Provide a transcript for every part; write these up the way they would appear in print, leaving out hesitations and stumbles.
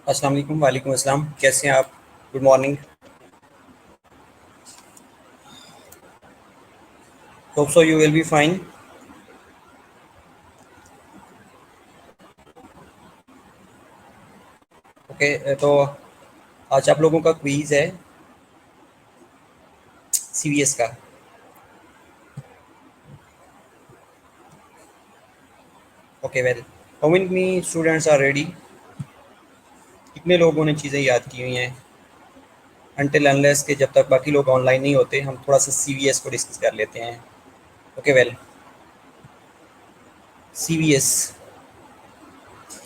अस्सलाम वालेकुम। वालेकुम अस्सलाम। कैसे हैं आप? Good morning. Hope so you will be fine. Okay, तो आज आप लोगों का क्विज है सीवीएस का। Okay well, how many students are ready? कितने लोगों ने चीज़ें याद की हुई हैं? अनटिल अनलेस के जब तक बाकी लोग ऑनलाइन नहीं होते, हम थोड़ा सा सीवीएस को डिस्कस कर लेते हैं। ओके वेल, सीवीएस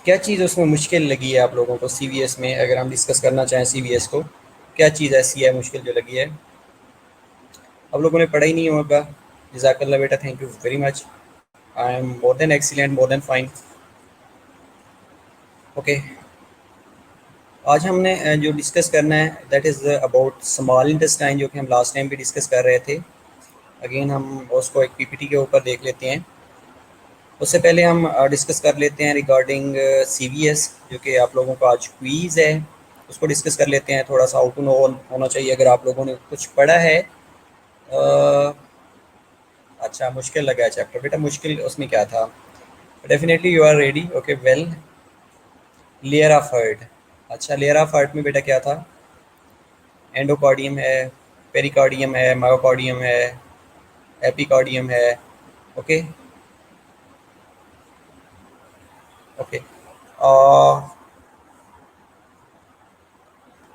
क्या चीज़ उसमें मुश्किल लगी है आप लोगों को? सीवीएस में अगर हम डिस्कस करना चाहें सीवीएस को, क्या चीज़ ऐसी है मुश्किल जो लगी है? आप लोगों ने पढ़ा ही नहीं होगा। जज़ाकल्लाह बेटा, thank you very much. I am more than excellent, more than fine. Okay, आज हमने जो डिस्कस करना है that is about small intestine, जो कि हम लास्ट टाइम भी डिस्कस कर रहे थे। अगेन हम उसको एक पीपीटी के ऊपर देख लेते हैं। उससे पहले हम डिस्कस कर लेते हैं रिगार्डिंग सीवीएस, जो कि आप लोगों का आज क्वीज़ है। उसको डिस्कस कर लेते हैं। थोड़ा सा आउट टू नो होना चाहिए अगर आप लोगों ने कुछ पढ़ा है। अच्छा, मुश्किल लगा है चैप्टर बेटा? मुश्किल उसमें क्या था? Definitely you are ready. Okay well, layer of heart. अच्छा, लेयर ऑफ हार्ट में बेटा क्या था? एंडोकार्डियम है, पेरिकार्डियम है, मायोकार्डियम है, एपिकार्डियम है। Okay okay.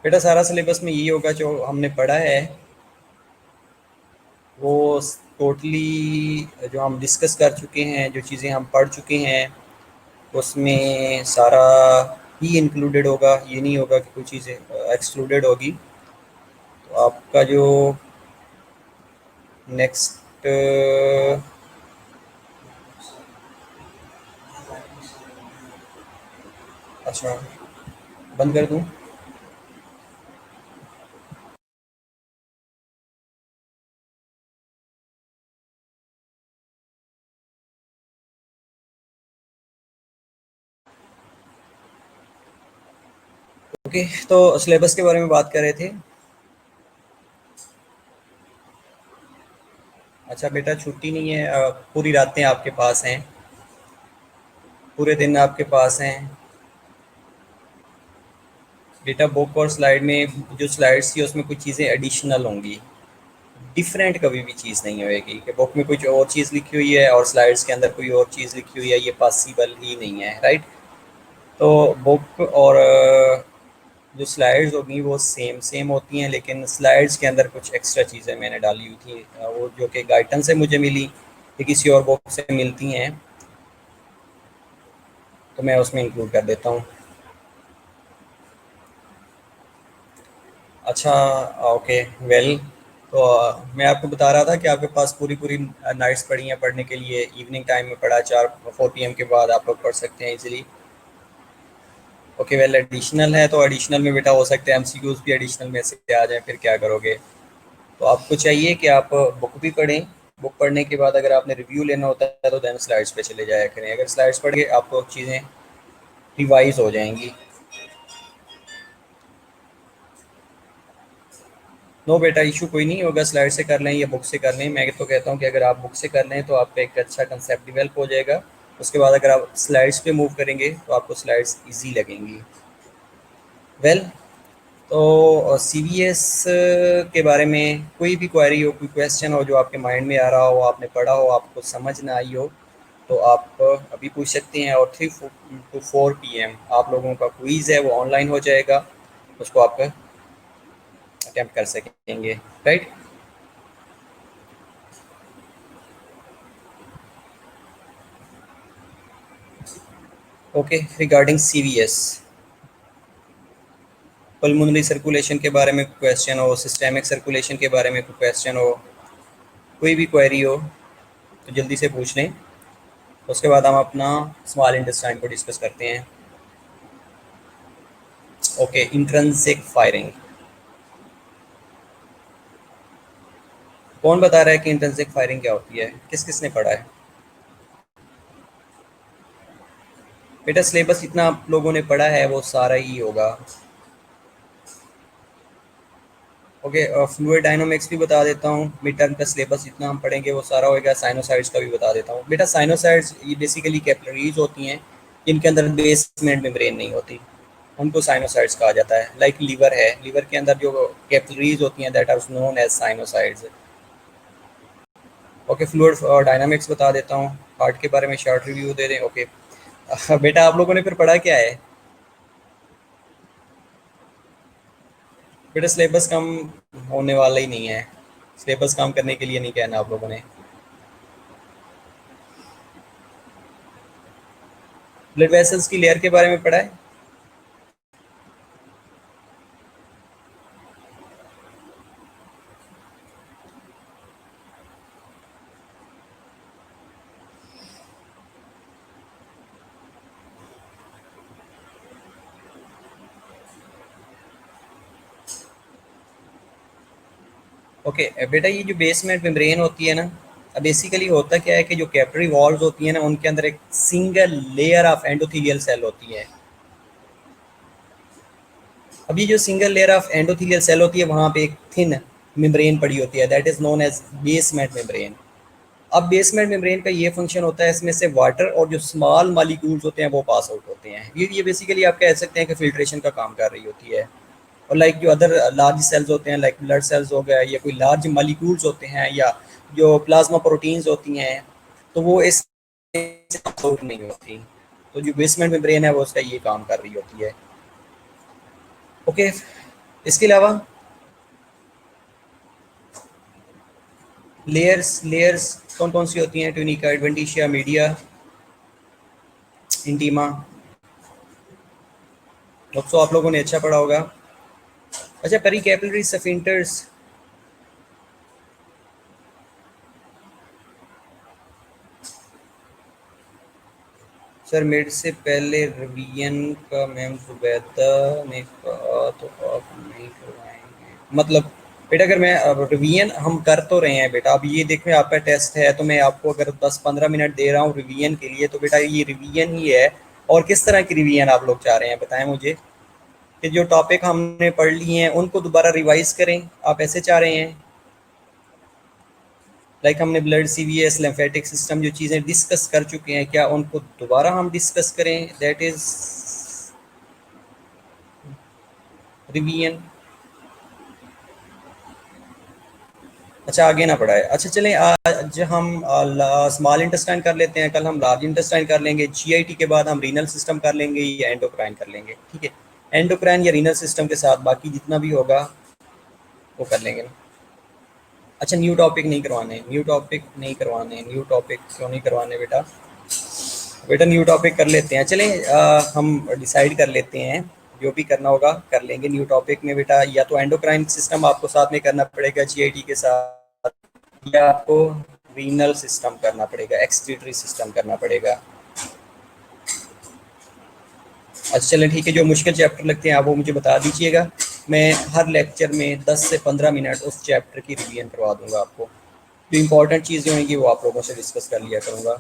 बेटा सारा सिलेबस में यही होगा जो हमने पढ़ा है वो टोटली जो हम डिस्कस कर चुके हैं, जो चीज़ें हम पढ़ चुके हैं उसमें सारा ही इंक्लूडेड होगा। ये नहीं होगा कि कोई चीज़ें एक्सक्लूडेड होगी। तो आपका जो नेक्स्ट, अच्छा बंद कर दूँ? ओके, तो सिलेबस के बारे में बात कर रहे थे। अच्छा बेटा, छुट्टी नहीं है, पूरी रातें आपके पास हैं, पूरे दिन आपके पास हैं। बेटा बुक और स्लाइड में जो स्लाइड्स थी उसमें कुछ चीज़ें एडिशनल होंगी। डिफरेंट कभी भी चीज़ नहीं होएगी कि बुक में कुछ और चीज़ लिखी हुई है और स्लाइड्स के अंदर कोई और चीज़ लिखी हुई है। ये पॉसिबल ही नहीं है, राइट? तो बुक और जो स्लाइड्स होगी वो सेम सेम होती हैं, लेकिन स्लाइड्स के अंदर कुछ एक्स्ट्रा चीज़ें मैंने डाली हुई थी, वो जो कि गाइडेंस से मुझे मिली या किसी और बुक से मिलती हैं, तो मैं उसमें इंक्लूड कर देता हूँ। अच्छा, ओके वेल, तो मैं आपको बता रहा था कि आपके पास पूरी पूरी नाइट्स पड़ी हैं पढ़ने के लिए। इवनिंग टाइम में पढ़ा, 4-4 PM के बाद आप लोग पढ़ सकते हैं इजीली। ओके वेल, एडिशनल है तो एडिशनल में बेटा हो सकता है एमसीक्यूज भी एडिशनल में से आ जाए, फिर क्या करोगे? तो आपको चाहिए कि आप बुक भी पढ़ें। बुक पढ़ने के बाद अगर आपने रिव्यू लेना होता है तो देन स्लाइड्स पे चले जाया करें। अगर स्लाइड्स पढ़ के आपको चीज़ें रिवाइज हो जाएंगी। नो बेटा, इशू कोई नहीं होगा, स्लाइड से कर लें या बुक से कर लें। मैं तो कहता हूँ कि अगर आप बुक से कर लें तो आपका एक अच्छा कंसेप्ट डिवेल्प हो जाएगा। उसके बाद अगर आप स्लाइड्स पे मूव करेंगे तो आपको स्लाइड्स इजी लगेंगी। वेल, तो सीवीएस के बारे में कोई भी क्वेरी हो, कोई क्वेश्चन हो जो आपके माइंड में आ रहा हो, आपने पढ़ा हो, आपको समझ ना आई हो, तो आप अभी पूछ सकते हैं। और 3 to 4 PM आप लोगों का क्विज़ है वो ऑनलाइन हो जाएगा, उसको आप अटैम्प्ट कर सकेंगे, right? Okay, regarding CVS, pulmonary circulation के बारे में क्वेश्चन हो, सिस्टेमिक सर्कुलेशन के बारे में कोई क्वेश्चन हो, कोई भी क्वेरी हो तो जल्दी से पूछ लें। उसके बाद हम अपना स्मॉल इंटेस्टाइन को डिस्कस करते हैं। Okay, intrinsic firing. कौन बता रहा है कि इंट्रिंसिक फायरिंग क्या होती है? किस किस ने पढ़ा है? बेटा सिलेबस जितना आप लोगों ने पढ़ा है वो सारा ही होगा। ओके, फ्लूइड डायनामिक्स भी बता देता हूँ। मिड टर्म का सिलेबस जितना हम पढ़ेंगे वो सारा होएगा। साइनोसाइड्स का भी बता देता हूँ। बेटा साइनोसाइड्स ये बेसिकली कैपिलरीज होती हैं जिनके अंदर बेसमेंट मेम्ब्रेन नहीं होती, उनको साइनोसाइड्स कहा जाता है। लाइक लीवर है, लीवर के अंदर जो कैपिलरीज होती हैं that are known as sinusoids. Okay, fluid dynamics बता देता हूँ। हार्ट के बारे में शॉर्ट रिव्यू दे दें। ओके बेटा आप लोगों ने फिर पढ़ा क्या है? बेटा सिलेबस कम होने वाला ही नहीं है, सिलेबस कम करने के लिए नहीं कहना आप लोगों ने। ब्लड वेसल्स की लेयर के बारे में पढ़ा है? ओके बेटा ये जो बेसमेंट मेम्ब्रेन होती है ना, अब बेसिकली होता क्या है कि जो कैपिलरी वॉल्स होती है ना उनके अंदर एक single layer of endothelial cell होती है। अब ये जो single layer of endothelial cell होती है वहाँ पे एक थिन मेम्ब्रेन पड़ी होती है that is known as basement membrane. अब बेसमेंट मेम्ब्रेन का ये फंक्शन होता है, इसमें से वाटर और जो स्मॉल मॉलिक्यूल्स होते हैं वो पास आउट होते हैं। ये बेसिकली आप कह सकते हैं कि फिल्ट्रेशन का काम कर रही होती है। और लाइक जो अदर लार्ज सेल्स होते हैं लाइक ब्लड सेल्स हो गया या कोई लार्ज मॉलिक्यूल्स होते हैं या जो प्लाज्मा प्रोटीन्स होती हैं तो वो इस आउट नहीं होती। तो जो बेसमेंट मेम्ब्रेन है वो उसका ये काम कर रही होती है। ओके, इसके अलावा लेयर्स लेयर्स कौन कौन सी होती हैं? Tunica, adventitia, media, intima. तो आप लोगों ने अच्छा पढ़ा होगा। अच्छा, पेरी कैपिलरी सफिंटर्स। सर मिड से पहले रिवीजन का मैम जुबैदा ने कहा तो आप नहीं करवाएंगे मतलब? बेटा अगर मैं अब रिवीजन हम कर तो रहे हैं बेटा, अब ये देखें आपका टेस्ट है तो मैं आपको अगर 10-15 मिनट दे रहा हूँ रिवीजन के लिए तो बेटा ये रिवीजन ही है। और किस तरह की रिवीजन आप लोग चाह रहे हैं बताएं मुझे, कि जो टॉपिक हमने पढ़ लिए हैं उनको दोबारा रिवाइज करें, आप ऐसे चाह रहे हैं? लाइक हमने ब्लड, सीवीएस, लिम्फेटिक सिस्टम जो चीज़ें डिस्कस कर चुके हैं क्या उनको दोबारा हम डिस्कस करें? That is revision. अच्छा आगे ना पढ़ाए। अच्छा चलें आज हम स्मॉल इंटेस्टाइन कर लेते हैं, कल हम लार्ज इंटेस्टाइन कर लेंगे, जीआईटी के बाद हम रीनल सिस्टम कर लेंगे या एंडोक्राइन कर लेंगे। ठीक है, एंडोक्राइन या रीनल सिस्टम के साथ बाकी जितना भी होगा वो कर लेंगे ना। अच्छा न्यू टॉपिक नहीं करवाने, न्यू टॉपिक नहीं करवाने, न्यू टॉपिक क्यों नहीं करवाने बेटा? बेटा न्यू टॉपिक कर लेते हैं। चलें हम डिसाइड कर लेते हैं, जो भी करना होगा कर लेंगे। न्यू टॉपिक में बेटा या तो एंडोक्राइन सिस्टम आपको साथ में करना पड़ेगा जीआईटी के साथ, या आपको रीनल सिस्टम करना पड़ेगा, एक्सक्रीटरी सिस्टम करना पड़ेगा। अच्छा चलें ठीक है, जो मुश्किल चैप्टर लगते हैं आप वो मुझे बता दीजिएगा, मैं हर लेक्चर में 10 से 15 मिनट उस चैप्टर की रिवीजन करवा दूंगा आपको। जो इंपॉर्टेंट चीज़ें होंगी वो आप लोगों से डिस्कस कर लिया करूँगा।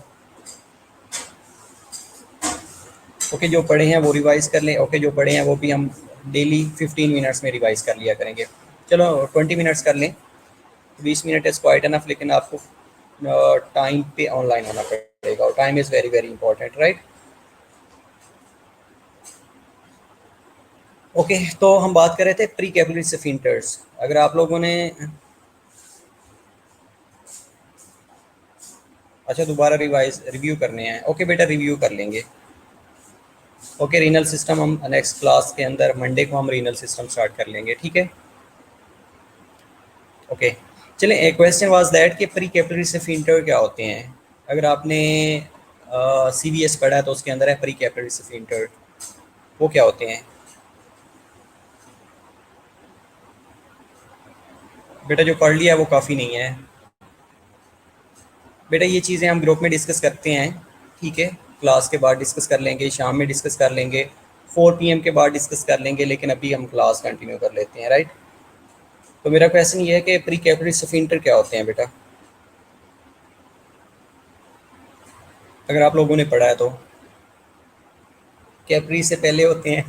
ओके, जो पढ़े हैं वो रिवाइज कर लें। ओके, जो पढ़े हैं वो भी हम डेली 15 मिनट्स में रिवाइज कर लिया करेंगे। चलो 20 मिनट्स कर लें, 20 मिनट इज़ क्वाइट इनफ, लेकिन आपको टाइम पे ऑनलाइन होना पड़ेगा और time is very very important, right? Okay, तो हम बात कर रहे थे प्री कैपिलरी स्फिंक्टर्स। अगर आप लोगों ने अच्छा दोबारा रिवाइज रिव्यू करने हैं, ओके बेटा रिव्यू कर लेंगे। ओके, रीनल सिस्टम हम नेक्स्ट क्लास के अंदर मंडे को हम रीनल सिस्टम स्टार्ट कर लेंगे, ठीक है? ओके, चलें। एक क्वेश्चन वाज दैट कि प्री कैपिलरी स्फिंक्टर क्या होते हैं? अगर आपने सीवीएस पढ़ा है तो उसके अंदर है प्री कैपिलरी स्फिंक्टर, वो क्या होते हैं? बेटा जो पढ़ लिया है वो काफ़ी नहीं है बेटा, ये चीज़ें हम ग्रुप में डिस्कस करते हैं, ठीक है? क्लास के बाद डिस्कस कर लेंगे, शाम में डिस्कस कर लेंगे, 4 PM के बाद डिस्कस कर लेंगे, लेकिन अभी हम क्लास कंटिन्यू कर लेते हैं, राइट? तो मेरा क्वेश्चन ये है कि प्री कैपिलरी स्फिंक्टर क्या होते हैं बेटा, अगर आप लोगों ने पढ़ा है तो? कैपरी से पहले होते हैं।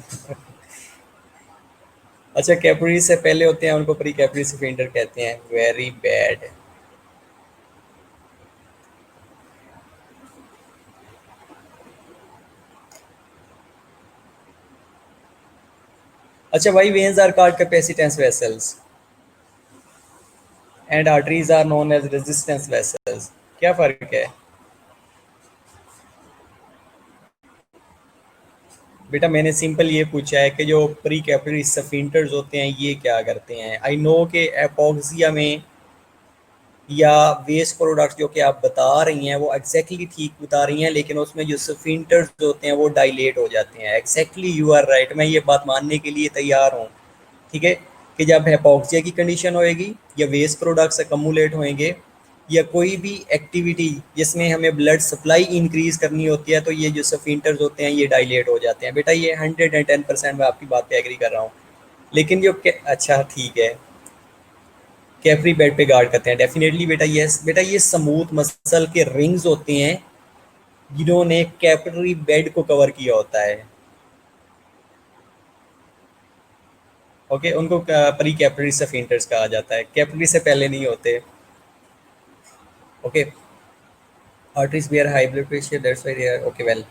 अच्छा, कैपरी से पहले होते हैं, उनको प्री कैपरी सफिंक्टर कहते हैं। Very bad. अच्छा भाई, veins are called capacitance vessels and arteries are known as resistance vessels. क्या फर्क है? बेटा मैंने सिंपल ये पूछा है कि जो प्री कैपिलरी सफिंक्टर्स होते हैं ये क्या करते हैं। आई नो कि एपोक्सिया में या वेस्ट प्रोडक्ट्स जो कि आप बता रही हैं वो एग्जैक्टली ठीक बता रही हैं, लेकिन उसमें जो सफिंक्टर्स होते हैं वो डायलेट हो जाते हैं। एग्जैक्टली यू आर राइट, मैं ये बात मानने के लिए तैयार हूँ। ठीक है, कि जब hypoxia की कंडीशन होएगी या वेस्ट प्रोडक्ट्स अकमुलेट होएंगे या कोई भी एक्टिविटी जिसमें हमें ब्लड सप्लाई इंक्रीज करनी होती है, तो ये जो सफिंटर्स होते हैं ये डायलेट हो जाते हैं। बेटा ये 110% मैं आपकी बात पे एग्री कर रहा हूँ। लेकिन जो अच्छा ठीक है, कैफरी बेड पे गार्ड करते हैं डेफिनेटली बेटा। यस बेटा, ये स्मूथ मसल के रिंग्स होते हैं जिन्होंने कैपिलरी बेड को कवर किया होता है। ओके, उनको प्री कैपिलरी सफिंटर्स कहा जाता है, कैपिलरी से पहले नहीं होते। Okay, arteries bear high blood pressure, that's why they are okay well.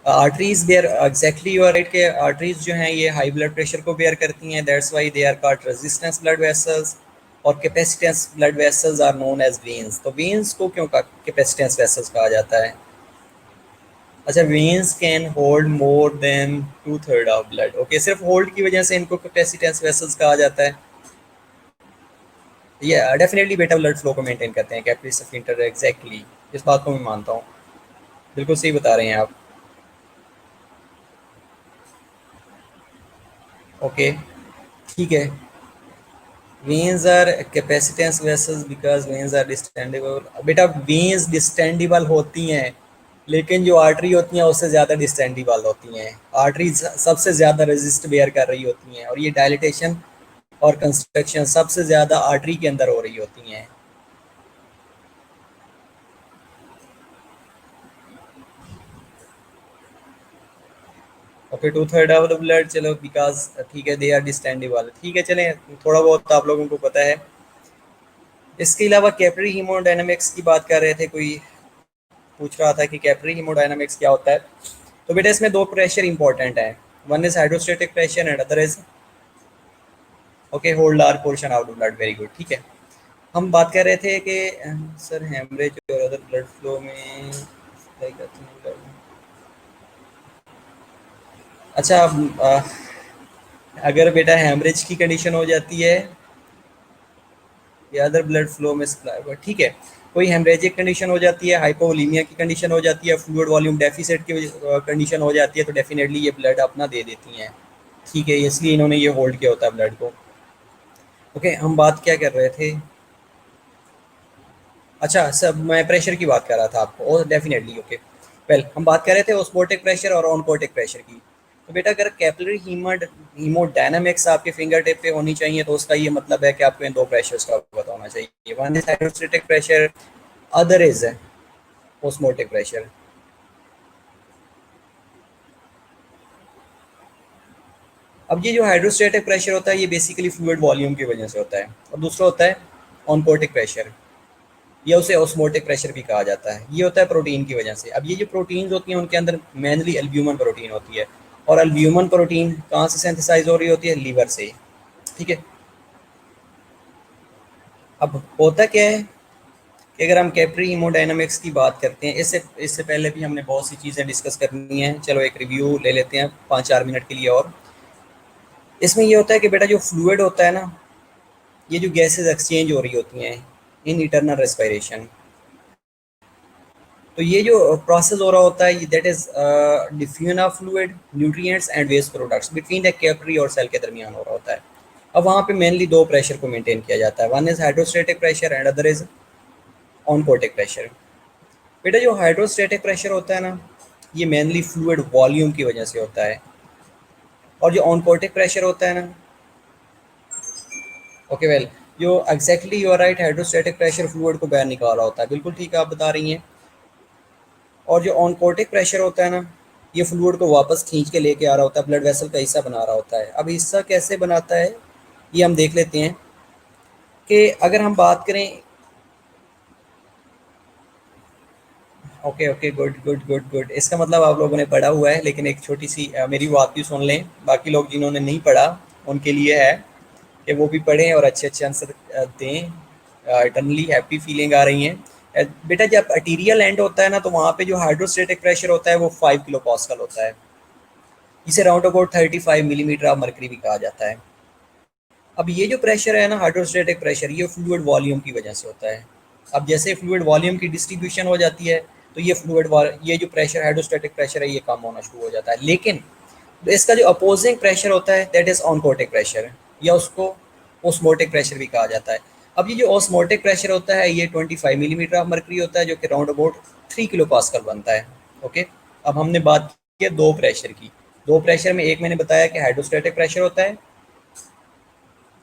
Arteries bear exactly you are right कि arteries जो हैं ये high blood pressure को bear करती हैं, that's why they are called resistance blood vessels। और capacitance blood vessels are known as veins। तो veins को क्यों capacitance vessels कहा जाता है? अच्छा, veins can hold more than 2/3 of blood। Okay, सिर्फ hold की वजह से इनको capacitance vessels कहा जाता है। ये डेफिनेटली बेटा ब्लड फ्लो को मेंटेन करते हैं कैपिलरी सफिंक्टर, एग्जैक्टली इस बात को मैं मानता हूँ। बिल्कुल सही बता रहे हैं आप। ओके, ठीक है। Veins are capacitance vessels because veins are distendable. बेटा वेन्स डिस्टेंडेबल होती हैं, लेकिन जो आर्टरी होती हैं उससे ज़्यादा डिस्टेंडेबल होती हैं। आर्टरी सबसे ज़्यादा रेजिस्ट बेयर कर रही होती हैं, और ये डायलिटेशन और कंस्ट्रक्शन सबसे ज़्यादा आर्टरी के अंदर हो रही होती हैं। ओके, 2/3 ऑफ द ब्लड, चलो बिकॉज ठीक है, दे आर डिस्टेंडेबल। ठीक है, चलें, थोड़ा बहुत आप लोगों को पता है। इसके अलावा कैपिलरी हीमोडायनामिक्स की बात कर रहे थे, कोई पूछ रहा था कि कैपिलरी हीमोडायनामिक्स क्या होता है। तो बेटा इसमें दो प्रेशर इंपॉर्टेंट है, one is hydrostatic pressure and other is okay hold large portion of the blood. Very good, ठीक है। हम बात कर रहे थे कि सर हेमरेज और अदर ब्लड फ्लो में सप्लाई करते हैं blood। अच्छा, अगर बेटा हेमरेज की कंडीशन हो जाती है या अदर ब्लड फ्लो में सप्लाई हुआ, ठीक है, कोई हेमरेजिक कंडीशन हो जाती है, हाइपोवोलीमिया की कंडीशन हो जाती है, फ्लूइड वॉल्यूम डेफिसिट की कंडीशन हो जाती है, तो डेफिनेटली ये ब्लड अपना दे देती हैं। ठीक है, इसलिए इन्होंने ये होल्ड किया होता है ब्लड को। ओके, हम बात क्या कर रहे थे? अच्छा सब, मैं प्रेशर की बात कर रहा था आपको, और डेफिनेटली ओके वेल, हम बात कर रहे थे ऑस्मोटिक प्रेशर और ऑनकोटिक प्रेशर की। तो बेटा अगर कैपिलरी हीमोडायनामिक्स आपके फिंगर टिप पे होनी चाहिए, तो उसका ये मतलब है कि आपको इन दो प्रेशर्स का पता होना चाहिए, one is hydrostatic pressure, other is osmotic pressure. अब ये जो हाइड्रोस्टेटिक प्रेशर होता है ये बेसिकली फ्लूइड वॉल्यूम की वजह से होता है, और दूसरा होता है ऑनकोटिक प्रेशर, या उसे ऑस्मोटिक प्रेशर भी कहा जाता है। ये होता है प्रोटीन की वजह से। अब ये जो प्रोटीन्स होती हैं उनके अंदर मेनली एल्ब्यूमिन प्रोटीन होती है, और एल्ब्यूमिन प्रोटीन कहाँ से सिंथेसाइज हो रही होती है? लीवर से। ठीक है, अब होता क्या है कि अगर हम कैपिलरी हीमोडायनामिक्स की बात करते हैं, इससे इससे पहले भी हमने बहुत सी चीज़ें डिस्कस करनी है, चलो एक रिव्यू ले लेते हैं 5-4 मिनट के लिए। और इसमें ये होता है कि बेटा जो फ्लूइड होता है ना, ये जो गैसेज एक्सचेंज हो रही होती हैं इन इटरनल रेस्पिरेशन, तो ये जो प्रोसेस हो रहा होता है that is diffusion of fluid, nutrients and waste products between the capillary और सेल के दरमियान हो रहा होता है। अब वहाँ पे मेनली दो प्रेशर को मेंटेन किया जाता है, one is hydrostatic pressure and other is oncotic pressure. बेटा जो हाइड्रोस्टेटिक प्रेशर होता है ना, ये मेनली फ्लूइड वॉल्यूम की वजह से होता है, और जो ऑनकोटिक प्रेशर होता है ना, ओके वेल, जो exactly you are right, hydrostatic pressure fluid को बाहर निकाल रहा होता है, बिल्कुल ठीक है आप बता रही हैं। और जो ऑनकोटिक प्रेशर होता है ना, ये फ्लूइड को वापस खींच के लेके आ रहा होता है, ब्लड वेसल का हिस्सा बना रहा होता है। अब हिस्सा कैसे बनाता है ये हम देख लेते हैं कि अगर हम बात करें, okay okay, good good good good, इसका मतलब आप लोगों ने पढ़ा हुआ है, लेकिन एक छोटी सी मेरी बात भी सुन लें, बाकी लोग जिन्होंने नहीं पढ़ा उनके लिए है कि वो भी पढ़ें और अच्छे अच्छे आंसर दें। इटर्नली हैप्पी फीलिंग आ रही हैं। बेटा जब अर्टीरियल एंड होता है ना, तो वहाँ पे जो हाइड्रोस्टेटिक प्रेशर होता है वो 5 किलो पास्कल होता है, इसे round about 35 millimetre of mercury भी कहा जाता है। अब ये जो प्रेशर है ना, हाइड्रोस्टेटिक प्रेशर, ये फ्लूइड वॉल्यूम की वजह से होता है। अब जैसे फ्लूइड वॉल्यूम की डिस्ट्रीब्यूशन हो जाती है, तो ये जो प्रेशर हाइड्रोस्टेटिक प्रेशर है ये कम होना शुरू हो जाता है। लेकिन इसका जो अपोजिंग प्रेशर होता है दैट इज ऑनकोटिक प्रेशर, या उसको ओस्मोटिक प्रेशर भी कहा जाता है। अब ये जो ओस्मोटिक प्रेशर होता है ये 25 मिलीमीटर ऑफ मरकरी होता है, जो कि राउंड अबाउट 3 किलो पास्कल बनता है। ओके, अब हमने बात की है दो प्रेशर की। दो प्रेशर में एक मैंने बताया कि हाइड्रोस्टेटिक प्रेशर होता है,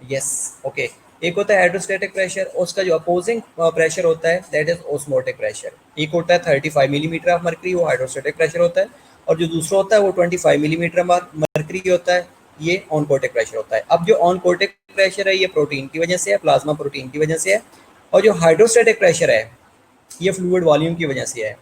यस, ओके। एक होता है हाइड्रोस्टेटिक प्रेशर, उसका जो अपोजिंग प्रेशर होता है दैट इज ओस्मोटिक प्रेशर। एक होता है 35 मिलीमीटर ऑफ मरकरी, वो हाइड्रोस्टेटिक प्रेशर होता है, और जो दूसरा होता है वो 25 मिलीमीटर मरकरी होता है, ये ऑनकोटिक प्रेशर होता है। अब जो ऑनकोटिक प्रेशर है ये प्रोटीन की वजह से है, प्लाज्मा प्रोटीन की वजह से है, और जो हाइड्रोस्टेटिक प्रेशर है ये फ्लूइड वॉल्यूम की वजह से है।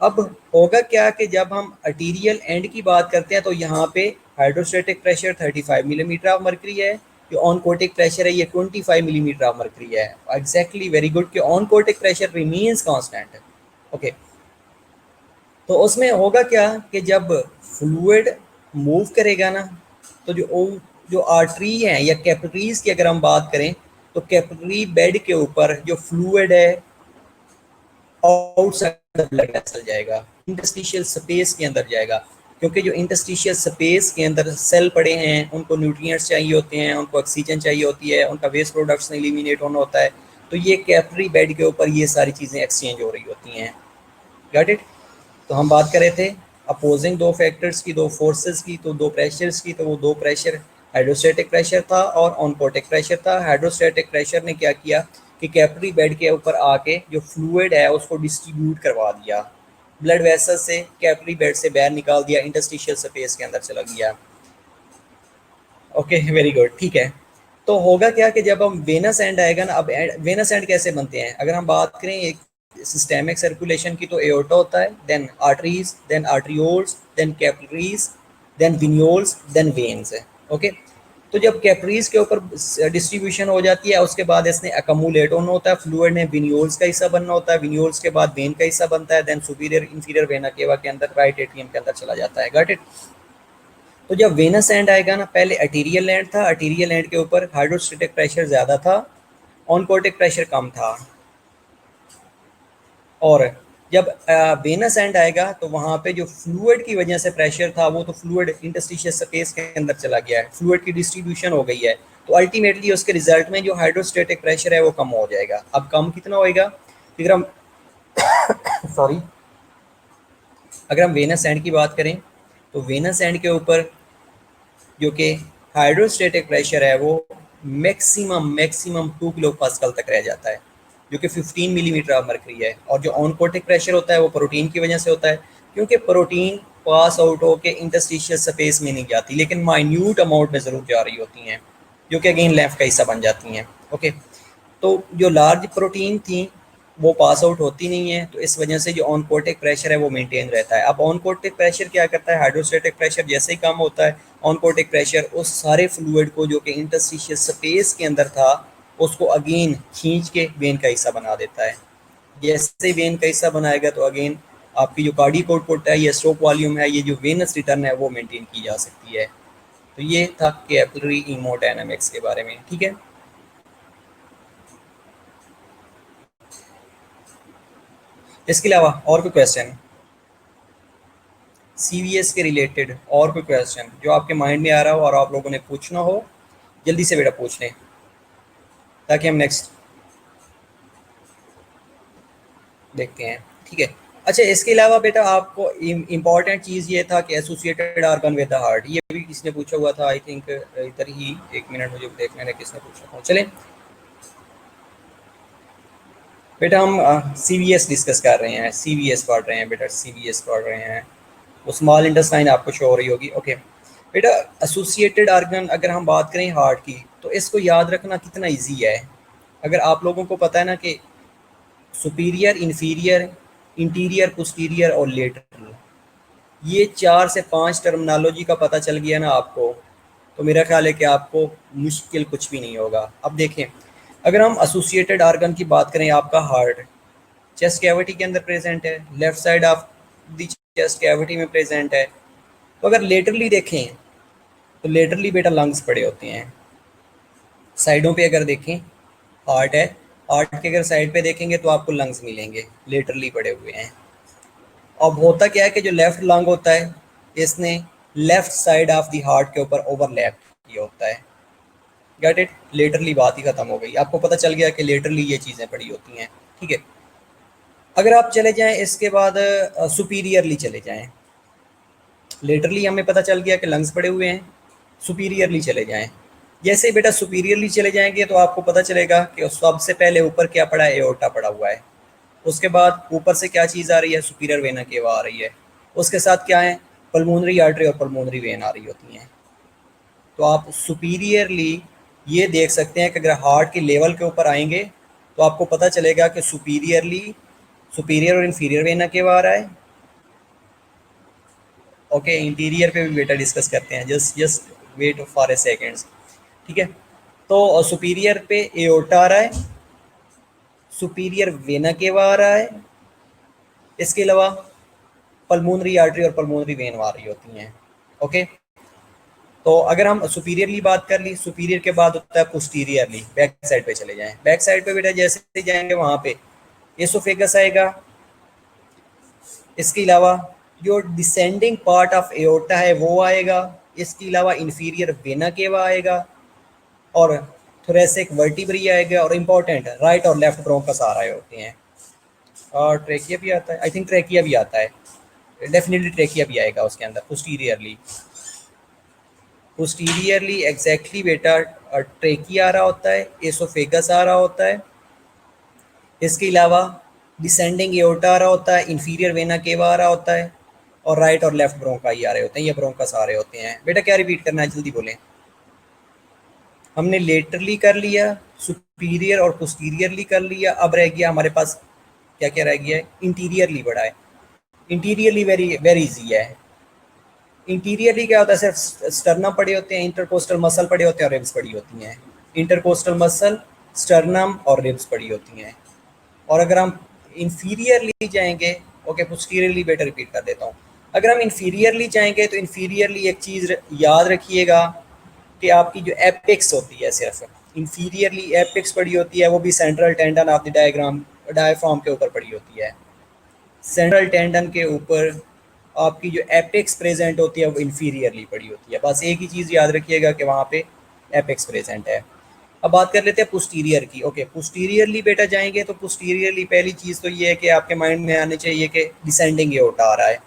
अब होगा क्या कि जब हम अर्टीरियल एंड की बात करते हैं तो यहाँ पे hydrostatic pressure 35 millimetre of mercury है, जो ऑन कोटिक प्रेशर है ये 25 मिलीमीटर ऑफ मरकरी है। एग्जैक्टली, वेरी गुड, कि on Kotak pressure remains constant. Okay, तो उसमें होगा क्या कि जब फ्लूइड मूव करेगा ना, तो जो आर्टरी हैं या कैपिलरीज की अगर हम बात करें, तो कैपिलरी बेड के ऊपर जो फ्लूइड है आउटसाइड द ब्लड वेसल जाएगा, इंटरस्टिशियल स्पेस के अंदर जाएगा, क्योंकि जो इंटरस्टिशियल स्पेस के अंदर सेल पड़े हैं उनको न्यूट्रिएंट्स चाहिए होते हैं, उनको ऑक्सीजन चाहिए होती है, उनका वेस्ट प्रोडक्ट्स एलिमिनेट होना होता है, तो ये कैपिलरी बेड के ऊपर ये सारी चीज़ें एक्सचेंज हो रही होती हैं। Got it? तो हम बात कर रहे थे अपोजिंग दो फैक्टर्स की, दो फोर्सेस की, तो दो प्रेशर्स की, तो वो दो प्रेशर हाइड्रोस्टैटिक प्रेशर था और ऑनकोटिक प्रेशर था। हाइड्रोस्टैटिक प्रेशर ने क्या किया कि कैपिलरी बेड के ऊपर आके जो फ्लूइड है उसको डिस्ट्रीब्यूट करवा दिया, ब्लड वेसल से कैपिलरी बेड से बाहर निकाल दिया, इंटरस्टिशियल स्पेस के अंदर चला गया। ओके, वेरी गुड, ठीक है। तो होगा क्या कि जब हम वेनस एंड आएगा ना, अब वेनस एंड कैसे बनते हैं, अगर हम बात करें एक सिस्टेमिक सर्कुलेशन की, तो एओर्टा होता है, then arteries, then arterioles, then capillaries, then venules, then veins है। ओके, तो जब कैपिलरीज के ऊपर डिस्ट्रीब्यूशन हो जाती है उसके बाद इसने अकमुलेट होना होता है, फ्लूइड ने विन्योल्स का हिस्सा बनना होता है, विन्योल्स के बाद वेन का हिस्सा बनता है, then superior inferior vena cava के अंदर राइट एट्रियम के अंदर चला जाता है। Got it? तो जब वेनस एंड आएगा ना, पहले अर्टीरियल एंड था, अर्टीरियल एंड के ऊपर हाइड्रोस्टेटिक प्रेशर ज़्यादा था, ऑनकोटिक प्रेशर कम था, और जब वेनस एंड आएगा तो वहाँ पे जो फ्लूइड की वजह से प्रेशर था वो तो फ्लूइड इंटरस्टिशियल स्पेस के अंदर चला गया है, फ्लूइड की डिस्ट्रीब्यूशन हो गई है, तो अल्टीमेटली उसके रिजल्ट में जो हाइड्रोस्टेटिक प्रेशर है वो कम हो जाएगा। अब कम कितना होएगा, अगर हम सॉरी अगर हम वेनस एंड की बात करें, तो वेनस एंड के ऊपर जो कि हाइड्रोस्टेटिक प्रेशर है वो मैक्सिमम मैक्सिमम 2 किलो पास्कल तक रह जाता है, जो कि 15 मिलीमीटर ऑफ मरकरी है। और जो ऑनकोटिक प्रेशर होता है वो प्रोटीन की वजह से होता है, क्योंकि प्रोटीन पास आउट होकर इंटरस्टिशियल स्पेस में नहीं जाती, लेकिन माइन्यूट अमाउंट में ज़रूर जा रही होती हैं, जो कि अगेन लेफ्ट का हिस्सा बन जाती हैं। ओके, तो जो लार्ज प्रोटीन थी वो पास आउट होती नहीं है, तो इस वजह से जो ऑनकोटिक प्रेशर है वो मेंटेन रहता है। अब ऑनकोटिक प्रेशर क्या करता है, हाइड्रोस्टेटिक प्रेशर जैसे ही कम होता है, ऑनकोटिक प्रेशर उस सारे फ्लूइड को जो कि इंटरस्टिशियल स्पेस के अंदर था उसको अगेन खींच के वेन का हिस्सा बना देता है। जैसे ही वेन का हिस्सा बनाएगा तो अगेन आपकी जो कार्डियक आउटपुट है, ये स्ट्रोक वॉल्यूम है, ये जो वेनस रिटर्न है वो मेंटेन की जा सकती है। तो ये था कैपिलरी हीमोडायनामिक्स के बारे में। ठीक है, इसके अलावा और कोई क्वेश्चन सीवीएस के रिलेटेड, और कोई क्वेश्चन जो आपके माइंड में आ रहा हो और आप लोगों ने पूछना हो, जल्दी से बेटा पूछ लें ताकि हम नेक्स्ट देखते हैं। ठीक है, अच्छा, इसके अलावा बेटा आपको इम्पॉर्टेंट चीज़ ये था कि associated organ with the heart, ये भी किसने पूछा हुआ था, आई थिंक इधर ही, एक मिनट मुझे देखने ने किसने पूछा था। चलें बेटा, हम सीवीएस डिस्कस कर रहे हैं, सीवीएस पढ़ रहे हैं बेटा, सीवीएस पढ़ रहे हैं। वो स्मॉल इंटेस्टाइन आपको शो हो रही होगी। ओके बेटा, एसोसिएटेड आर्गन अगर हम बात करें हार्ट की, तो इसको याद रखना कितना इजी है। अगर आप लोगों को पता है ना कि सुपीरियर, इन्फीरियर, इंटीरियर, पोस्टीरियर और लेटरल, ये 4 से 5 टर्मिनोलॉजी का पता चल गया ना आपको, तो मेरा ख्याल है कि आपको मुश्किल कुछ भी नहीं होगा। अब देखें, अगर हम एसोसिएटेड आर्गन की बात करें, आपका हार्ट चेस्ट कैविटी के अंदर प्रेजेंट है, left side of the chest cavity में प्रेजेंट है। तो अगर लेटरली देखें, तो लेटरली बेटा लंग्स पड़े होते हैं। साइडों पे अगर देखें, हार्ट है, हार्ट के अगर साइड पे देखेंगे तो आपको लंग्स मिलेंगे, लेटरली पड़े हुए हैं। अब होता क्या है कि जो लेफ्ट लंग होता है, इसने left side of the heart के ऊपर ओवरलैप किया होता है। Get it? लेटरली बात ही खत्म हो गई, आपको पता चल गया कि लेटरली ये चीज़ें पड़ी होती हैं। ठीक है, अगर आप चले जाएं इसके बाद सुपीरियरली चले जाएं, लेटरली हमें पता चल गया कि लंग्स पड़े हुए हैं, सुपीरियरली चले जाएं। जैसे ही बेटा सुपीरियरली चले जाएंगे तो आपको पता चलेगा कि सबसे पहले ऊपर क्या पड़ा है, एओर्टा पड़ा हुआ है। उसके बाद ऊपर से क्या चीज़ आ रही है, सुपीरियर वेना केवा आ रही है। उसके साथ क्या है, पल्मोनरी आर्टरी और पल्मोनरी वेन आ रही होती हैं। तो आप सुपीरियरली ये देख सकते हैं कि अगर हार्ट के लेवल के ऊपर आएंगे तो आपको पता चलेगा कि सुपीरियरली सुपीरियर और इन्फीरियर वेना केवा आ रहा है। ओके, इंटीरियर पे भी बेटा डिस्कस करते हैं, just just wait for a seconds. ठीक है, तो सुपीरियर पे एओर्टा आ रहा है, सुपीरियर वेना केवा आ रहा है, इसके अलावा पल्मोनरी आर्टरी और पल्मोनरी वेन आ रही होती हैं। ओके, तो अगर हम सुपीरियरली बात कर ली, सुपीरियर के बाद होता है पोस्टीरियरली, बैक साइड पे चले जाएं। बैक साइड पे बेटा जैसे ही जाएंगे वहां पे एसोफेगस आएगा, इसके अलावा जो डिसेंडिंग पार्ट ऑफ एओर्टा है वो आएगा, इसके अलावा इन्फीरियर वेना केवा आएगा और थोरेसिक वर्टिब्री आएगा, और इम्पोर्टेंट राइट और लेफ्ट ब्रोंकस आ रहे होते हैं। और ट्रेकिया भी आता है, आई थिंक ट्रेकिया भी आता है, डेफिनेटली ट्रेकिया भी आएगा उसके अंदर पोस्टीरियरली। पोस्टीरियरली एग्जैक्टली बेटा ट्रेकिया आ रहा होता है, एसोफेगस आ रहा होता है, इसके अलावा डिसेंडिंग एओर्टा आ रहा होता है, इन्फीरियर वेना केवा आ रहा होता है, और राइट और लेफ्ट ब्रोंकाई आ रहे होते हैं, ये ब्रोंकस आ रहे होते हैं। बेटा क्या रिपीट करना है, जल्दी बोलें। हमने लेटरली कर लिया, सुपीरियर और पोस्टीरियरली कर लिया, अब रह गया हमारे पास क्या क्या रह गया है, इंटीरियरली बड़ा है। इंटीरियरली वेरी वेरी इजी है। इंटीरियरली क्या होता है, सिर्फ स्टर्नम पड़े होते हैं, इंटरकोस्टल मसल पड़े होते हैं और रिब्स पड़ी होती हैं। इंटरकोस्टल मसल, स्टर्नम और रिब्स पड़ी होती हैं। और अगर हम इन्फीरियरली जाएंगे, ओके पोस्टीरियरली बेटर रिपीट कर देता हूँ, अगर हम इन्फीरियरली जाएंगे तो इन्फीरियरली एक चीज़ याद रखिएगा कि आपकी जो एपिक्स होती है, सिर्फ इन्फीरियरली एपिक्स पड़ी होती है, वो भी central tendon of the diaphragm के ऊपर पड़ी होती है। सेंट्रल टेंडन के ऊपर आपकी जो एपेक्स प्रेजेंट होती है वो इन्फीरियरली पड़ी होती है। बस एक ही चीज़ याद रखिएगा कि वहाँ पे एपेक्स प्रेजेंट है। अब बात कर लेते हैं पोस्टीरियर की। ओके, पोस्टीरियरली बेटा जाएंगे तो पोस्टीरियरली पहली चीज़ तो ये है कि आपके माइंड में आने चाहिए कि डिसेंडिंग एओर्टा आ रहा है।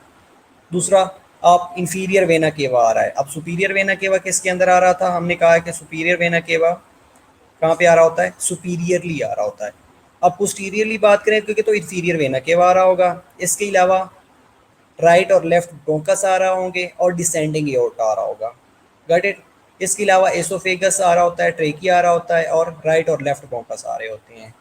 दूसरा, आप इंफीरियर वेना केवा आ रहा है। अब सुपीरियर वेना केवा किसके अंदर आ रहा था, हमने कहा कि सुपीरियर वेना केवा कहाँ पे आ रहा होता है, सुपीरियरली आ रहा होता है। अब पोस्टीरियरली बात करें क्योंकि तो इंफीरियर वेना केवा आ रहा होगा, इसके अलावा राइट और लेफ्ट ब्रोंकस आ रहा होंगे और डिसेंडिंग एओर्टा आ रहा होगा। Got it? इसके अलावा एसोफेगस आ रहा होता है, ट्रेकिया आ रहा होता है और राइट और लेफ्ट ब्रोंकस आ रहे होते हैं।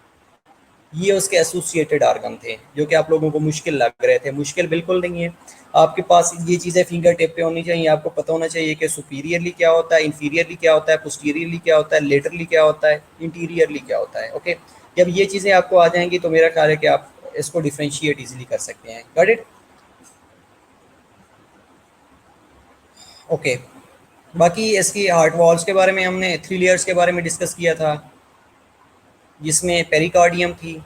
ये उसके एसोसिएटेड आर्गन थे जो कि आप लोगों को मुश्किल लग रहे थे। मुश्किल बिल्कुल नहीं है, आपके पास ये चीज़ें फिंगर टिप पे होनी चाहिए। आपको पता होना चाहिए कि सुपीरियरली क्या होता है, इन्फीरियरली क्या होता है, पोस्टीरियरली क्या होता है, लेटरली क्या होता है, इंटीरियरली क्या होता है। ओके, जब ये चीज़ें आपको आ जाएंगी तो मेरा ख्याल है कि आप इसको डिफ्रेंशिएट इजीली कर सकते हैं। Got it? ओके, बाकी इसकी हार्ट वॉल्स के बारे में हमने 3 लेयर्स के बारे में डिस्कस किया था, जिसमें पेरिकार्डियम थी।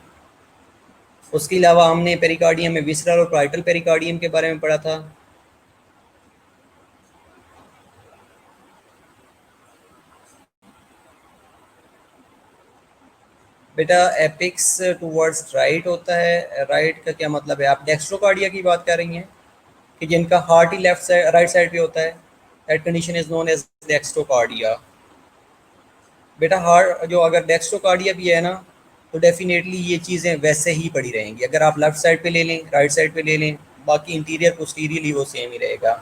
उसके अलावा हमने पेरिकार्डियम में विसरल और पार्टल पेरिकार्डियम के बारे में पढ़ा था। बेटा एपिक्स टूवर्ड्स राइट होता है। राइट का क्या मतलब है, आप डेक्स्ट्रोकार्डिया की बात कर रही हैं कि जिनका हार्ट ही लेफ्ट साइड राइट साइड पे होता है, that condition is known as dextrocardia. बेटा हार्ट जो अगर डेक्स्ट्रोकार्डिया भी है ना, तो डेफिनेटली ये चीज़ें वैसे ही पड़ी रहेंगी। अगर आप लेफ्ट साइड पे ले लें, राइट साइड पे ले लें, बाकी इंटीरियर पोस्टीरियरली वो सेम ही रहेगा।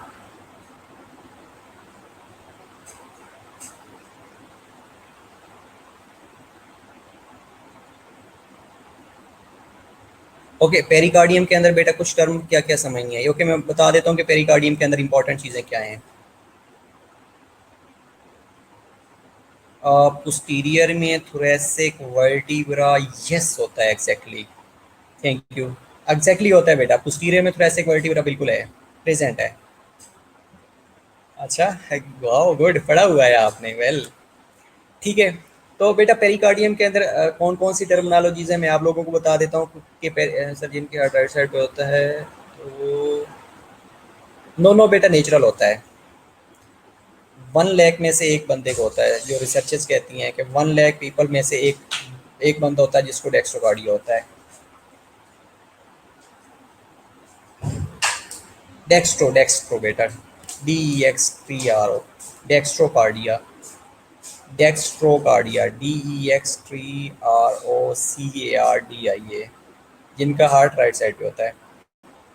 ओके, पेरिकार्डियम के अंदर बेटा कुछ टर्म क्या क्या समझनी है? ओके, मैं बता देता हूँ कि पेरिकार्डियम के अंदर इंपॉर्टेंट चीज़ें क्या हैं। पोस्टीरियर में थोरेसिक वर्टिब्रा, यस होता है एग्जैक्टली। Thank you. एग्जैक्टली होता है बेटा, पोस्टीरियर में थोरेसिक वर्टिब्रा बिल्कुल है, प्रेजेंट है। अच्छा, वाह गुड, पढ़ा हुआ है आपने, वेल। ठीक है, तो बेटा पेरिकार्डियम के अंदर कौन कौन सी टर्मिनोलॉजीज है मैं आप लोगों को बता देता हूँ कि सर जिनके हार्ट राइट साइड पे होता है तो नो नो बेटा नेचुरल होता है। 1 लाख में से एक बंदे को होता है, जो रिसर्चेस कहती हैं कि 1 लाख पीपल में से एक बंदा होता है जिसको डेक्स्ट्रोकार्डिया होता है। डेक्स्ट्रो डेक्स्ट्रो बेटा, DEXTRO, डेक्स्ट्रोकार्डिया, डेक्स्ट्रोकार्डिया, DEXTROCARDIA, जिनका हार्ट राइट साइड पे होता है।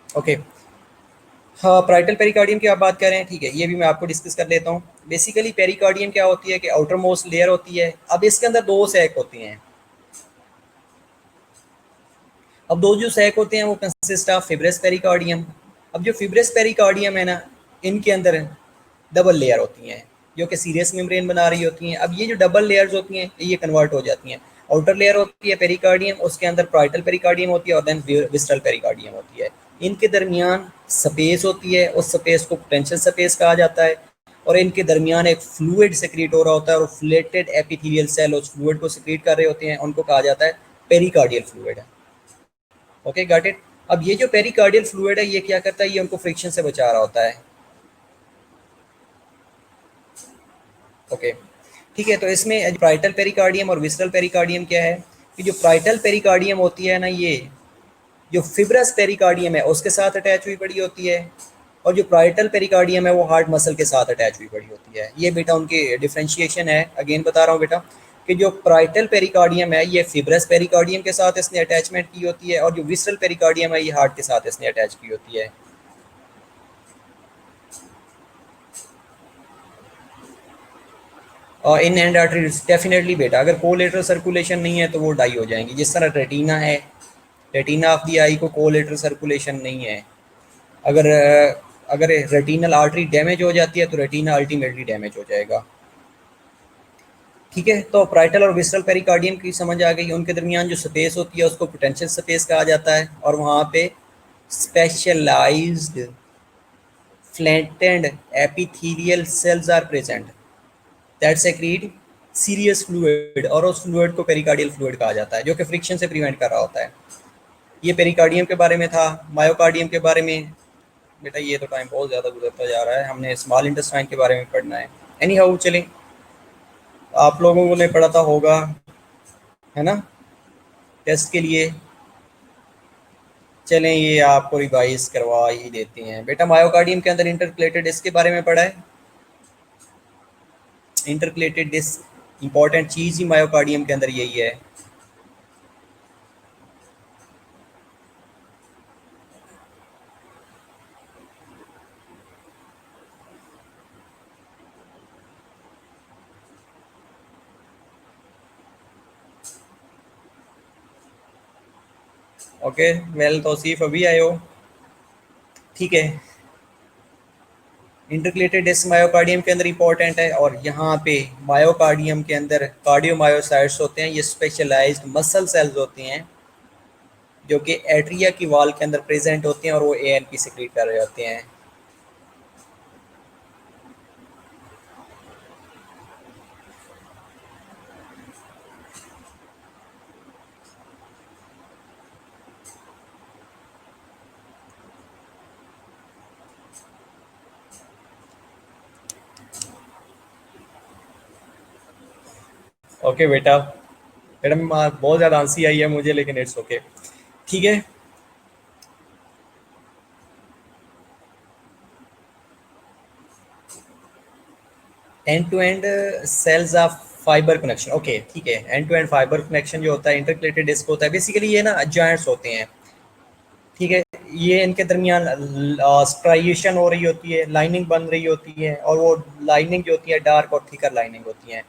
ओके, हाँ प्राइटल पेरिकार्डियम की आप बात कर रहे हैं, ठीक है, ये भी मैं आपको डिस्कस कर लेता हूँ। बेसिकली पेरिकार्डियम क्या होती है कि आउटर मोस्ट लेयर होती है। अब इसके अंदर दो सैक होती हैं। अब दो जो सैक होते हैं वो कंसिस्ट ऑफ फिब्रस पेरिकार्डियम। अब जो फिब्रस पेरिकार्डियम है ना, इनके अंदर डबल लेयर होती हैं जो कि सीरियस मेम्ब्रेन बना रही होती हैं। अब ये जो डबल लेयर्स होती हैं ये कन्वर्ट हो जाती हैं। आउटर लेयर होती है पेरिकार्डियम, उसके अंदर प्राइटल पेरिकार्डियम होती है और देन विस्टल पेरिकार्डियम होती है। इनके दरमियान स्पेस होती है, उस स्पेस को पोटेंशियल स्पेस कहा जाता है। और इनके दरमियान एक फ्लूइड सेक्रेट हो रहा होता है और फ्लेटेड एपिथेलियल सेल उस फ्लूइड को सेक्रेट कर रहे होते हैं, उनको कहा जाता है pericardial fluid. Okay got it. अब ये जो पेरिकार्डियल फ्लूइड है ये क्या करता है, ये उनको फ्रिक्शन से बचा रहा होता है। ओके ठीक है, तो इसमें प्राइटल पेरिकार्डियम और विसरल पेरिकार्डियम क्या है कि जो प्राइटल पेरिकार्डियम होती है ना, ये जो फिब्रस पेरिकार्डियम है उसके साथ अटैच हुई पड़ी होती है, और जो प्राइटल पेरिकार्डियम है वो हार्ट मसल के साथ अटैच हुई पड़ी होती है। ये बेटा उनकी डिफ्रेंशिएशन है। अगेन बता रहा हूँ बेटा कि जो प्राइटल पेरिकार्डियम है ये फिब्रस पेरिकार्डियम के साथ इसने अटैचमेंट की होती है, और जो विसरल पेरिकार्डियम है ये हार्ट के साथ इसने अटैच की होती है। और इन एंड आर्टरीज डेफिनेटली बेटा, अगर कोलेटरल सर्कुलेशन नहीं है तो वो डाई हो जाएंगी। जिस तरह रेटिना है, रेटिना ऑफ द आई को कोलेटरल सर्कुलेशन नहीं है। अगर अगर रेटिनल आर्टरी डैमेज हो जाती है तो रेटिना अल्टीमेटली डैमेज हो जाएगा। ठीक है, तो प्राइटल और विसरल पेरिकार्डियम की समझ आ गई। उनके दरमियान जो स्पेस होती है उसको पोटेंशियल स्पेस कहा जाता है, और वहाँ पे specialised flattened epithelial cells are present that secrete serious fluid, और उस फ्लूइड को पेरिकार्डियल फ्लूइड कहा जाता है जो कि फ्रिक्शन से प्रिवेंट कर रहा होता है। ये पेरिकार्डियम के बारे में था। मायोकार्डियम के बारे में बेटा ये तो टाइम बहुत ज़्यादा गुजरता जा रहा है, हमने स्मॉल इंटेस्टाइन के बारे में पढ़ना है। एनी हाउ चलें, आप लोगों ने पढ़ा था होगा, है ना, टेस्ट के लिए। चलें ये आपको रिवाइज करवा ही देते हैं बेटा। मायोकार्डियम के अंदर इंटरक्लेटेड डिस्क के बारे में पढ़ा है। इंटरक्लेटेड डिस्क इंपॉर्टेंट चीज़ ही मायोकार्डियम के अंदर यही है। ओके वेल, तौसीफ अभी आए हो, ठीक है। इंटरक्लेटेड डिस्क मायोकार्डियम के अंदर इंपॉर्टेंट है, और यहाँ पे मायोकार्डियम के अंदर कार्डियोमायोसाइट्स होते हैं। ये स्पेशलाइज्ड मसल सेल्स होती हैं जो कि एट्रिया की वॉल के अंदर प्रेजेंट होते हैं, और वो ANP सिक्रीट कर रहे होते हैं। ओके बेटा, मैडम बहुत ज़्यादा आंसी आई है मुझे, लेकिन इट्स ओके, ठीक है। End to end cells of fibre connection, okay ठीक है। End to end fibre connection जो होता है इंटरक्लेटेड डिस्क होता है, बेसिकली ये ना जॉइंट्स होते हैं, ठीक है। ये इनके दरमियान स्ट्राइएशन हो रही होती है, लाइनिंग बन रही होती है, और वो लाइनिंग जो होती है डार्क और थिकर लाइनिंग होती हैं।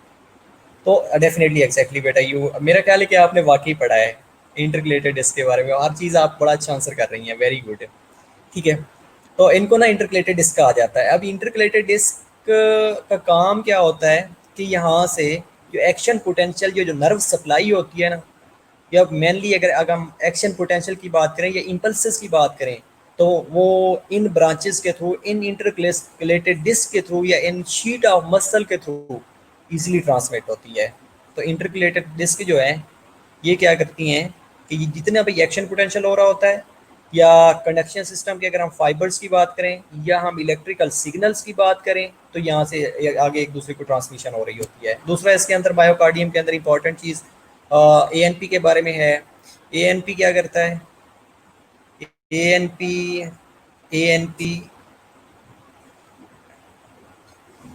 तो डेफिनेटली एग्जैक्टली बेटा, यू मेरा ख्याल है कि आपने वाकई पढ़ा है इंटरकलेटेड डिस्क के बारे में, हर चीज़ आप बड़ा अच्छा आंसर कर रही हैं, वेरी गुड। ठीक है, तो इनको ना इंटरकलेटेड डिस्क कहा जाता है। अब इंटरकलेटेड डिस्क का काम क्या होता है कि यहाँ से जो एक्शन पोटेंशियल जो नर्व सप्लाई होती है ना, या मेनली अगर हम एक्शन पोटेंशियल की बात करें या इम्पल्सेस की बात करें, तो वो इन ब्रांचेस के थ्रू, इन इंटरकलेटेड डिस्क के थ्रू या इन शीट ऑफ मसल के थ्रू इजीली ट्रांसमिट होती है। तो इंटरकलेटेड डिस्क जो है ये क्या करती हैं कि जितने भाई एक्शन पोटेंशियल हो रहा होता है, या कंडक्शन सिस्टम के अगर हम फाइबर्स की बात करें या हम इलेक्ट्रिकल सिग्नल्स की बात करें, तो यहाँ से आगे एक दूसरे को ट्रांसमिशन हो रही होती है। दूसरा इसके अंदर मायोकार्डियम के अंदर इंपॉर्टेंट चीज़ एएनपी के बारे में है। एएनपी क्या करता है? ANP ANP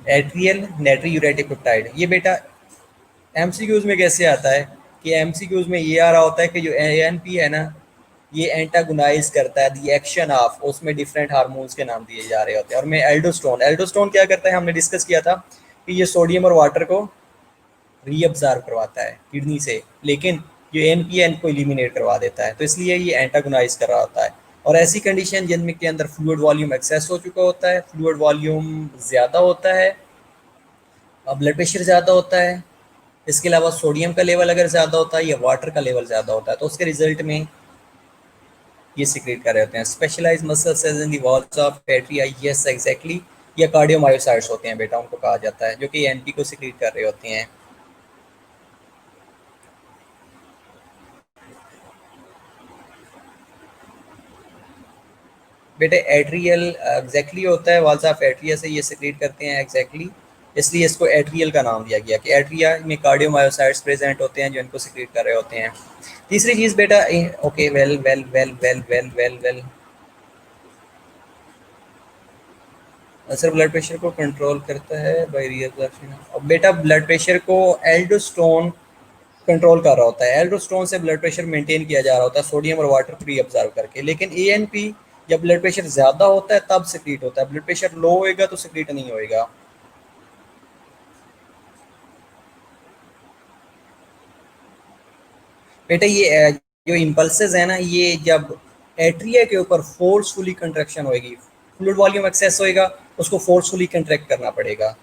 atrial नाइट्रोयूरेटिक peptide. ये बेटा एमसीक्यूज में कैसे आता है कि एमसीक्यूज में ये आ रहा होता है कि जो एएनपी है ना, ये एंटागोनाइज करता है द एक्शन ऑफ, उसमें डिफरेंट हार्मोन्स के नाम दिए जा रहे होते हैं। और मैं एल्डोस्टोन, एल्डोस्टोन क्या करता है, हमने डिस्कस किया था कि ये सोडियम और वाटर को रीअब्जॉर्ब करवाता है किडनी से, लेकिन जो एनपीएन को एलिमिनेट करवा देता है, तो इसलिए ये एंटागोनाइज कर रहा होता है। और ऐसी कंडीशन जिनमें के अंदर फ्लूइड वॉल्यूम एक्सेस हो चुका होता है, फ्लूइड वॉल्यूम ज़्यादा होता है, ब्लड प्रेशर ज़्यादा होता है, इसके अलावा सोडियम का लेवल अगर ज़्यादा होता है या वाटर का लेवल ज़्यादा होता है, तो उसके रिजल्ट में ये सिक्रेट कर रहे होते हैं specialised muscle cells in the walls of atria. Yes exactly, ये कार्डियोमायोसाइट्स होते हैं बेटा, उनको कहा जाता है, जो कि एनपी को सिक्रेट कर रहे होते हैं। बेटे एट्रियल एग्जैक्टली होता है, वॉल्स ऑफ एट्रिया से ये सिक्रेट करते हैं एग्जैक्टली, इसलिए इसको एट्रियल का नाम दिया गया कि एट्रिया में कार्डियोमायोसाइट्स प्रेजेंट होते हैं जो इनको सिक्रेट कर रहे होते हैं। तीसरी चीज़ बेटा, okay well well well well well well well sir blood pressure को कंट्रोल करता है बाय रीअब्जॉर्प्शन। अब बेटा ब्लड प्रेशर को एल्डोस्टोन कंट्रोल कर रहा होता है, एल्डोस्टोन से ब्लड प्रेशर मेंटेन किया जा रहा होता है सोडियम और वाटर को रीअब्जॉर्ब करके। लेकिन एएनपी जब ब्लड प्रेशर ज़्यादा होता है तब सिक्रीट होता है, ब्लड प्रेशर लो होएगा तो सिक्रीट नहीं होएगा। बेटा ये जो इम्पल्सेस है ना, ये जब एट्रिया के ऊपर फोर्सफुली कंट्रैक्शन होएगी, फ्लूइड वॉल्यूम एक्सेस होएगा, उसको फोर्सफुली कंट्रैक्ट करना पड़ेगा,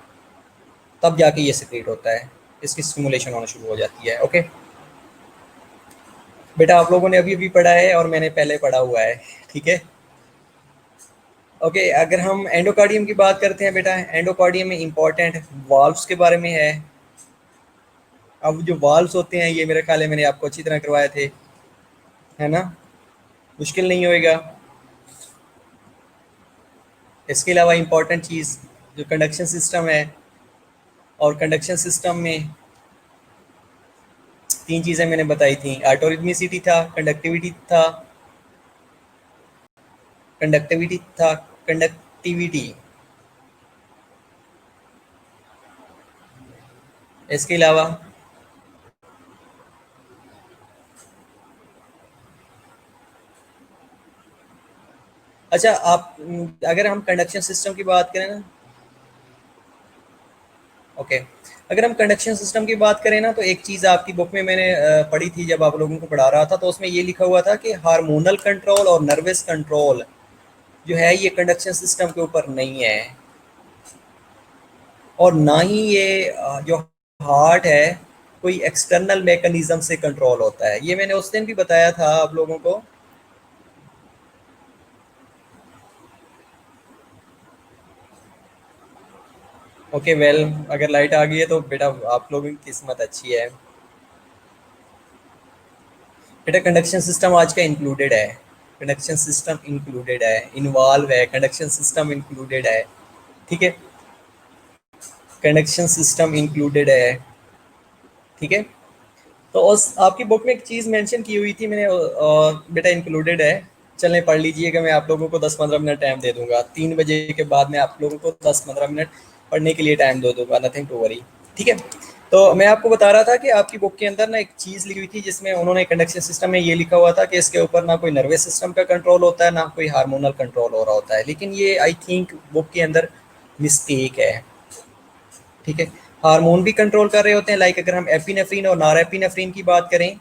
तब जाके ये सिक्रेट होता है, इसकी स्टिमुलेशन होना शुरू हो जाती है। ओके बेटा, आप लोगों ने अभी अभी पढ़ा है और मैंने पहले पढ़ा हुआ है, ठीक है। ओके अगर हम एंडोकार्डियम की बात करते हैं बेटा, एंडोकार्डियम में इंपॉर्टेंट वाल्व्स के बारे में है। अब जो वाल्व्स होते हैं ये मेरे ख्याल है मैंने आपको अच्छी तरह करवाए थे, है ना, मुश्किल नहीं होएगा। इसके अलावा इंपॉर्टेंट चीज़ जो कंडक्शन सिस्टम है, और कंडक्शन सिस्टम में तीन चीज़ें मैंने बताई थी, ऑटोरिथमिसिटी था, कंडक्टिविटी था, कंडक्टिविटी। इसके अलावा अच्छा आप अगर हम कंडक्शन सिस्टम की बात करें ना, ओके अगर हम कंडक्शन सिस्टम की बात करें ना, तो एक चीज़ आपकी बुक में मैंने पढ़ी थी जब आप लोगों को पढ़ा रहा था, तो उसमें ये लिखा हुआ था कि हार्मोनल कंट्रोल और नर्वस कंट्रोल जो है ये कंडक्शन सिस्टम के ऊपर नहीं है, और ना ही ये जो हार्ट है कोई एक्सटर्नल मैकेनिज्म से कंट्रोल होता है। ये मैंने उस दिन भी बताया था आप लोगों को। ओके वेल, अगर लाइट आ गई है तो बेटा आप लोगों की किस्मत अच्छी है। बेटा कंडक्शन सिस्टम आज का इंक्लूडेड है, कंडक्शन सिस्टम इंक्लूडेड है, इन्वॉल्व है, कंडक्शन सिस्टम इंक्लूडेड है, ठीक है, कंडक्शन सिस्टम इंक्लूडेड है, ठीक है। तो उस आपकी बुक में एक चीज़ मेंशन की हुई थी मैंने, बेटा इंक्लूडेड है, चलें पढ़ लीजिएगा, मैं आप लोगों को 10-15 मिनट टाइम दे दूंगा, 3 बजे के बाद मैं आप लोगों को 10-15 मिनट पढ़ने के लिए टाइम दे दूंगा, नथिंग टू वरी, ठीक है। तो मैं आपको बता रहा था कि आपकी बुक के अंदर ना एक चीज़ लिखी हुई थी जिसमें उन्होंने कंडक्शन सिस्टम में ये लिखा हुआ था कि इसके ऊपर ना कोई नर्वस सिस्टम का कंट्रोल होता है ना कोई हार्मोनल कंट्रोल हो रहा होता है, लेकिन ये आई थिंक बुक के अंदर मिस्टेक है। ठीक है, हार्मोन भी कंट्रोल कर रहे होते हैं, लाइक अगर हम एपिनेफ्रीन और नॉरएपिनेफ्रीन की बात करें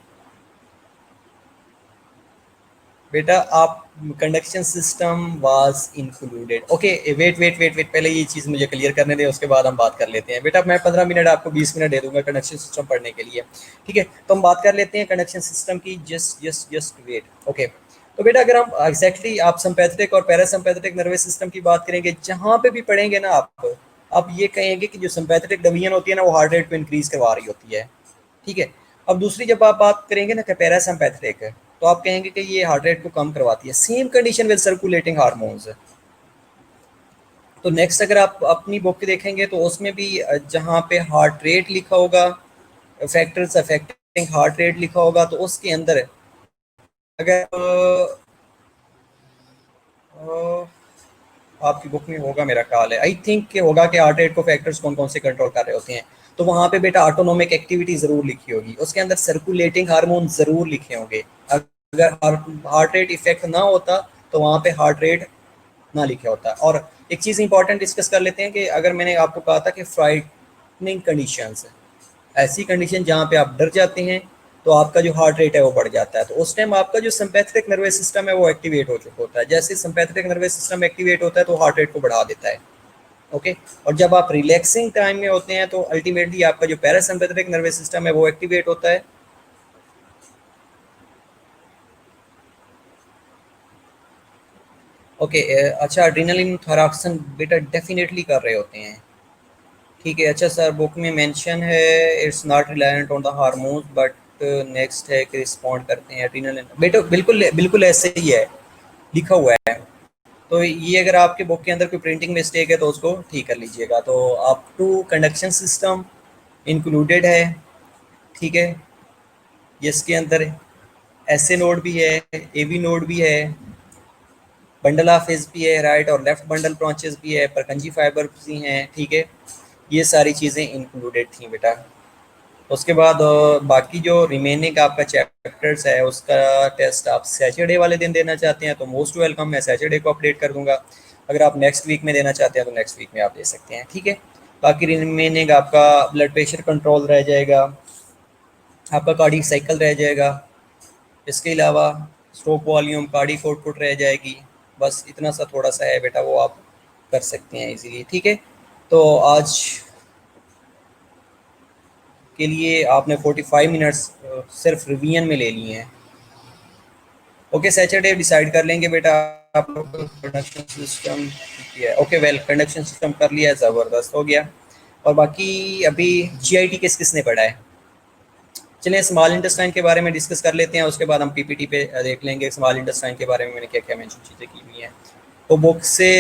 बेटा, आप conduction system was included. Okay, wait wait wait wait, पहले ये चीज़ मुझे क्लियर करने दें, उसके बाद हम बात कर लेते हैं। बेटा मैं 15 मिनट आपको 20 मिनट दे दूंगा कंडक्शन सिस्टम पढ़ने के लिए। ठीक है, तो हम बात कर लेते हैं कंडक्शन सिस्टम की। Just just just wait. Okay, तो बेटा अगर हम एग्जैक्टली आप सिंपैथेटिक और पैरासिम्पैथेटिक नर्वस सिस्टम की बात करेंगे, जहाँ पे भी पढ़ेंगे ना आप ये कहेंगे कि जो सिंपैथेटिक डिवीजन होती है ना, वो हार्ट रेट को इंक्रीज करवा रही होती है। ठीक है, अब दूसरी जब आप बात करेंगे ना कि पैरासिम्पैथेटिक है, तो आप कहेंगे कि ये हार्ट रेट को कम करवाती है। Same condition with circulating hormones. तो नेक्स्ट अगर आप अपनी बुक देखेंगे तो उसमें भी जहाँ पे हार्ट रेट लिखा होगा, फैक्टर्स अफेक्टिंग हार्ट रेट लिखा होगा, तो उसके अंदर अगर अ, आपकी बुक में होगा, मेरा ख्याल है, आई थिंक कि होगा कि हार्ट रेट को फैक्टर्स कौन कौन से कंट्रोल कर रहे होते हैं, तो वहाँ पे बेटा ऑटोनोमिक एक्टिविटी जरूर लिखी होगी, उसके अंदर सर्कुलेटिंग हार्मोन जरूर लिखे होंगे। अगर हार्ट रेट इफेक्ट ना होता तो वहाँ पे हार्ट रेट ना लिखा होता। और एक चीज़ इंपॉर्टेंट डिस्कस कर लेते हैं कि अगर मैंने आपको कहा था कि फ्राइटनिंग कंडीशंस, ऐसी कंडीशन जहाँ पे आप डर जाते हैं तो आपका जो हार्ट रेट है वो बढ़ जाता है, तो उस टाइम आपका जो सिंपैथेटिक नर्वस सिस्टम है वो एक्टिवेट हो चुका होता है। जैसे सिंपैथेटिक नर्वस सिस्टम एक्टिवेट होता है तो हार्ट रेट को बढ़ा देता है। ओके, और जब आप रिलैक्सिंग टाइम में होते हैं तो अल्टीमेटली आपका जो पैरासिम्पैथेटिक नर्वस सिस्टम है वो एक्टिवेट होता है। ओके, अच्छा, एड्रेनालिन थायरॉक्सिन बेटा डेफिनेटली कर रहे होते हैं। ठीक है, अच्छा सर, बुक में मेंशन है it's not reliant on the hormones but next है कि रिस्पॉन्ड करते हैं एड्रेनालिन। बेटा बिल्कुल बिल्कुल ऐसे ही है, लिखा हुआ है। तो ये अगर आपके बुक के अंदर कोई प्रिंटिंग मिस्टेक है तो उसको ठीक कर लीजिएगा। तो up to conduction system included है। ठीक है, जिसके अंदर ऐसे नोड भी है, ए बी नोड भी है, बंडल ऑफ फेज भी है, राइट और लेफ्ट बंडल ब्रांचेस भी है, परकंजी फाइबर भी हैं। ठीक है, ये सारी चीज़ें इंक्लूडेड थी बेटा। उसके बाद बाकी जो रिमेनिंग आपका चैप्टर्स है उसका टेस्ट आप सैटरडे वाले दिन देना चाहते हैं तो मोस्ट वेलकम, मैं सैटरडे को अपडेट कर दूंगा। अगर आप नेक्स्ट वीक में देना चाहते हैं तो नेक्स्ट वीक में आप दे सकते हैं। ठीक है, बाकी रिमेनिंग आपका ब्लड प्रेशर कंट्रोल रह जाएगा, आपका कार्डिक साइकिल रह जाएगा, इसके अलावा स्ट्रोक वॉल्यूम, कार्डिक आउटपुट रह जाएगी। बस इतना सा थोड़ा सा है बेटा, वो आप कर सकते हैं इजीली। ठीक है, तो आज के लिए आपने 45 मिनट्स सिर्फ रिवीजन में ले लिए हैं। ओके, सैटरडे डिसाइड कर लेंगे बेटा आप लोग प्रोडक्शन सिस्टम किया है। ओके वेल, कंडक्शन सिस्टम कर लिया है, ज़बरदस्त हो गया। और बाकी अभी जीआईटी किस किसने पढ़ा है? चलिए स्मॉल इंटेस्टाइन के बारे में डिस्कस कर लेते हैं, उसके बाद हम पीपीटी पे देख लेंगे स्मॉल इंटेस्टाइन के बारे में मैंने क्या क्या मेंशन चीज़ें की हुई हैं। तो बुक से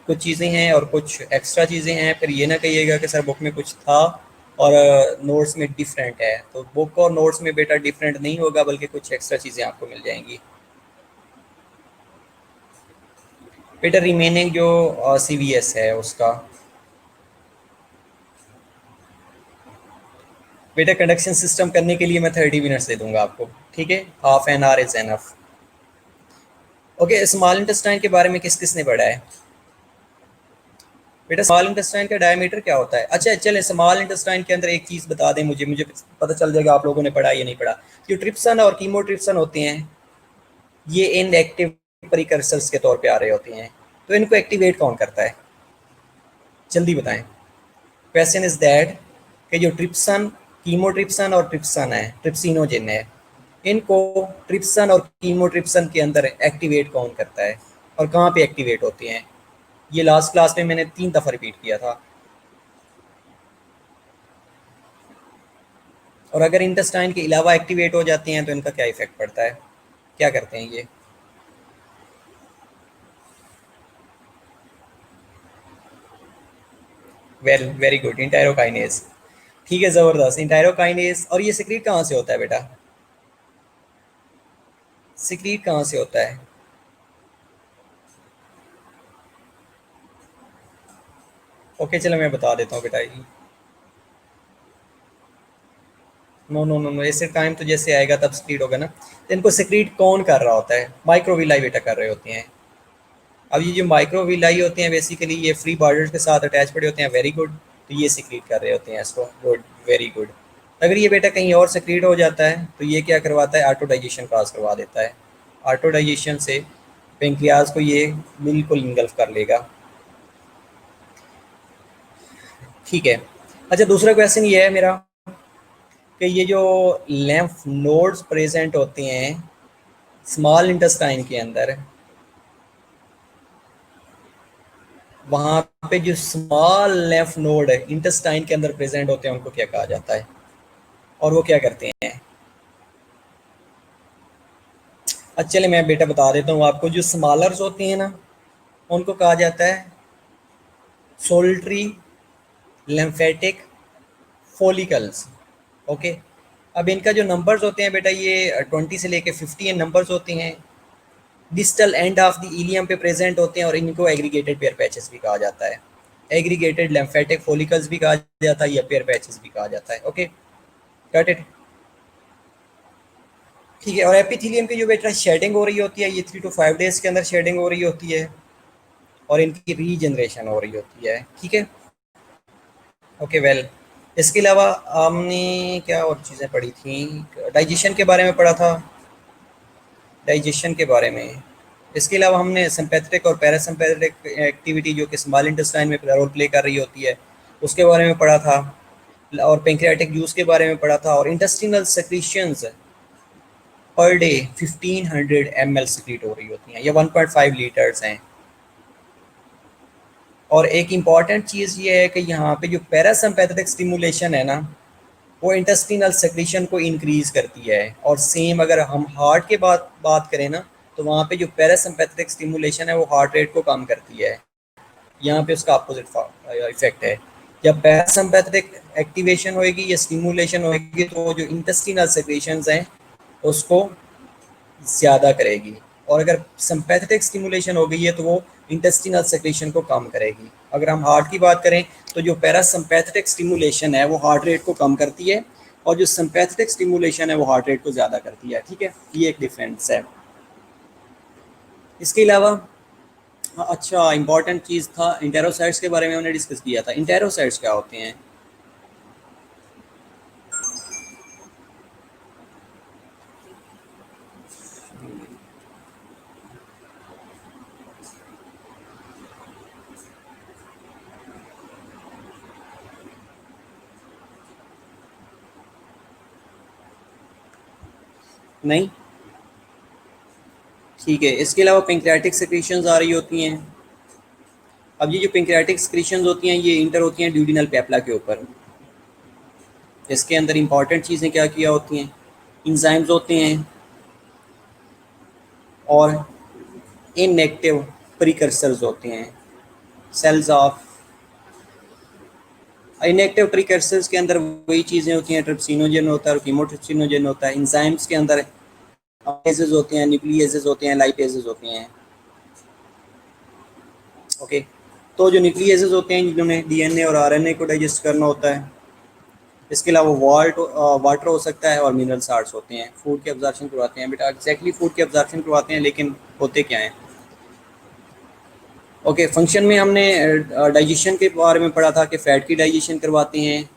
कुछ चीज़ें हैं और कुछ एक्स्ट्रा चीज़ें हैं, फिर ये ना कहिएगा कि सर बुक में कुछ था और नोट्स में डिफरेंट है। तो बुक और नोट्स में बेटा डिफरेंट नहीं होगा, बल्कि कुछ एक्स्ट्रा चीज़ें आपको मिल जाएंगी बेटा। रिमेनिंग जो सीवीएस है उसका बेटा कंडक्शन सिस्टम करने के लिए मैं 30 मिनट्स दे दूंगा आपको। ठीक है, half an hour is enough. Okay, small intestine के बारे में किस किसने पढ़ा है? बेटा स्मॉल इंटेस्टाइन का डायमीटर क्या होता है? अच्छा चलें, स्मॉल इंटेस्टाइन के अंदर एक चीज़ बता दें, मुझे मुझे पता चल जाएगा आप लोगों ने पढ़ा या नहीं पढ़ा। जो ट्रिप्सन और कीमोट्रिप्सन होते हैं ये इनएक्टिव प्रिकर्सर्स के तौर पे आ रहे होते हैं, तो इनको एक्टिवेट कौन करता है? जल्दी बताएं। क्वेश्चन इज दैट कि जो ट्रिप्सन, कीमोट्रिप्सन और ट्रिप्सन है, ट्रिप्सिनोजिन है, इनको ट्रिप्सन और कीमोट्रिप्सन के अंदर एक्टिवेट कौन करता है और कहाँ पे एक्टिवेट होते हैं? ये लास्ट क्लास में मैंने 3 दफ़ा रिपीट किया था। और अगर इंटेस्टाइन के अलावा एक्टिवेट हो जाते हैं तो इनका क्या इफेक्ट पड़ता है, क्या करते हैं ये? Well very good, enterokinase. ठीक है, ज़बरदस्त, इंटायरोकाइनेज। और ये सिक्रीट कहाँ से होता है बेटा? सिक्रीट कहाँ से होता है? ओके चलो मैं बता देता हूँ बेटा। नो नो नो नो, ऐसे टाइम तो जैसे आएगा तब स्क्रीड होगा ना। तो इनको सिक्रीट कौन कर रहा होता है? माइक्रोविलाई बेटा कर रहे होते हैं। अब ये जो माइक्रोविलाई होते हैं बेसिकली ये फ्री बॉर्डर के साथ अटैच पड़े होते हैं, वेरी गुड। तो ये सिक्रीट कर रहे होते हैं इसको, गुड, वेरी गुड। अगर ये बेटा कहीं और सिक्रीट हो जाता है तो ये क्या करवाता है? ऑटो डाइजेशन पास करवा देता है। ऑटो डाइजेशन से पेंक्रियाज को ये बिल्कुल इंगल्फ कर लेगा। ठीक है। अच्छा, दूसरा क्वेश्चन ये है मेरा कि ये जो लेम्फ नोड्स प्रेजेंट होते हैं स्मॉल इंटेस्टाइन के अंदर, वहां पे जो स्मॉल लेम्फ नोड है इंटेस्टाइन के अंदर प्रेजेंट होते हैं उनको क्या कहा जाता है? और वो क्या करते हैं? अच्छा चलिए मैं बेटा बता देता हूँ आपको। जो स्मॉलर्स होती हैं ना उनको कहा जाता है सोल्ट्री लिम्फेटिक फोलिकल्स। ओके। अब इनका जो नंबर्स होते हैं बेटा ये 20 से लेके 50 नंबर्स होते हैं। Distal end of the ilium पे प्रेजेंट होते हैं और इनको एग्रीगेटेड पेयर पैचेस भी कहा जाता है। एग्रीगेटेड लिम्फेटिक फोलिकल्स भी कहा जाता है या पेयर पैचेस भी कहा जाता है। Okay, got it. ठीक है। और एपिथेलियम की जो बेटा शेडिंग हो रही होती है ये 3 to 5 डेज के अंदर शेडिंग हो रही होती है और इनकी रीजनरेशन हो रही होती है। ठीक है। Okay well. इसके अलावा हमने क्या और चीज़ें पढ़ी थी? डाइजेशन के बारे में पढ़ा था, डाइजेशन के बारे में। इसके अलावा हमने सिंपैथेटिक और पैरासिम्पैथेटिक एक्टिविटी जो कि स्मॉल इंटेस्टाइन में रोल प्ले कर रही होती है उसके बारे में पढ़ा था, और पेंक्रियाटिक जूस के बारे में पढ़ा था, और intestinal secretions per day 1500 ml secrete हो रही होती हैं, ये 1.5 लीटर्स हैं। और एक इम्पॉर्टेंट चीज़ ये है कि यहाँ पे जो पैरासिम्पैथेटिक स्टिमुलेशन है ना वो इंटेस्टिनल सेक्रीशन को इंक्रीज करती है। और सेम अगर हम हार्ट के बात करें ना तो वहाँ पे जो पैरासिम्पैथेटिक स्टिमुलेशन है वो हार्ट रेट को कम करती है। यहाँ पे उसका अपोजिट इफेक्ट है। जब पैरासिम्पैथेटिक एक्टिवेशन होएगी या स्टिमुलेशन होएगी तो जो इंटेस्टिनल सेक्रेशंस हैं उसको ज़्यादा करेगी, और अगर सिंपैथेटिक स्टिमुलेशन हो गई है तो वो इंटेस्टिनल सेक्रेशन को कम करेगी। अगर हम हार्ट की बात करें तो जो पैरासिम्पैथेटिक स्टिमुलेशन है वो हार्ट रेट को कम करती है और जो सिंपैथेटिक स्टिमुलेशन है वो हार्ट रेट को ज़्यादा करती है। ठीक है, ये एक डिफरेंस है। इसके अलावा हाँ, अच्छा इंपॉर्टेंट चीज़ था इंटेरोसाइट्स के बारे में हमने डिस्कस किया था। इंटेरोसाइट्स क्या होते हैं? नहीं, ठीक है। इसके अलावा पेंक्रियाटिक सेक्रेशंस आ रही होती हैं। अब ये जो पेंक्रियाटिक सेक्रेशंस होती हैं ये इंटर होती हैं ड्यूडिनल पेपला के ऊपर। इसके अंदर इंपॉर्टेंट चीज़ें क्या किया होती हैं? इंजाइम्स होते हैं और इनएक्टिव प्रीकर्सर्स होते हैं। सेल्स ऑफ इनएक्टिव प्रीकर्सर्स के अंदर वही चीज़ें होती हैं, ट्रिप्सिनोजन होता है और कीमोट्रिप्सिनोजन होता है। इंजाइम्स के अंदर अमाइलेजेस होते हैं, न्यूक्लियेजेस होते हैं, लाइपेजेस होते हैं। ओके। तो जो न्यूक्लियेजेस होते हैं जिन्होंने डीएनए और आरएनए को डाइजेस्ट करना होता है। इसके अलावा वाटर हो सकता है और मिनरल साल्ट्स होते हैं। फूड के एब्जॉर्प्शन करवाते हैं बेटा, एक्जैक्टली फूड के एब्जॉर्प्शन करवाते हैं, लेकिन होते क्या हैं? ओके, फंक्शन में हमने डाइजेशन के बारे में पढ़ा था कि फैट की डाइजेशन करवाते हैं,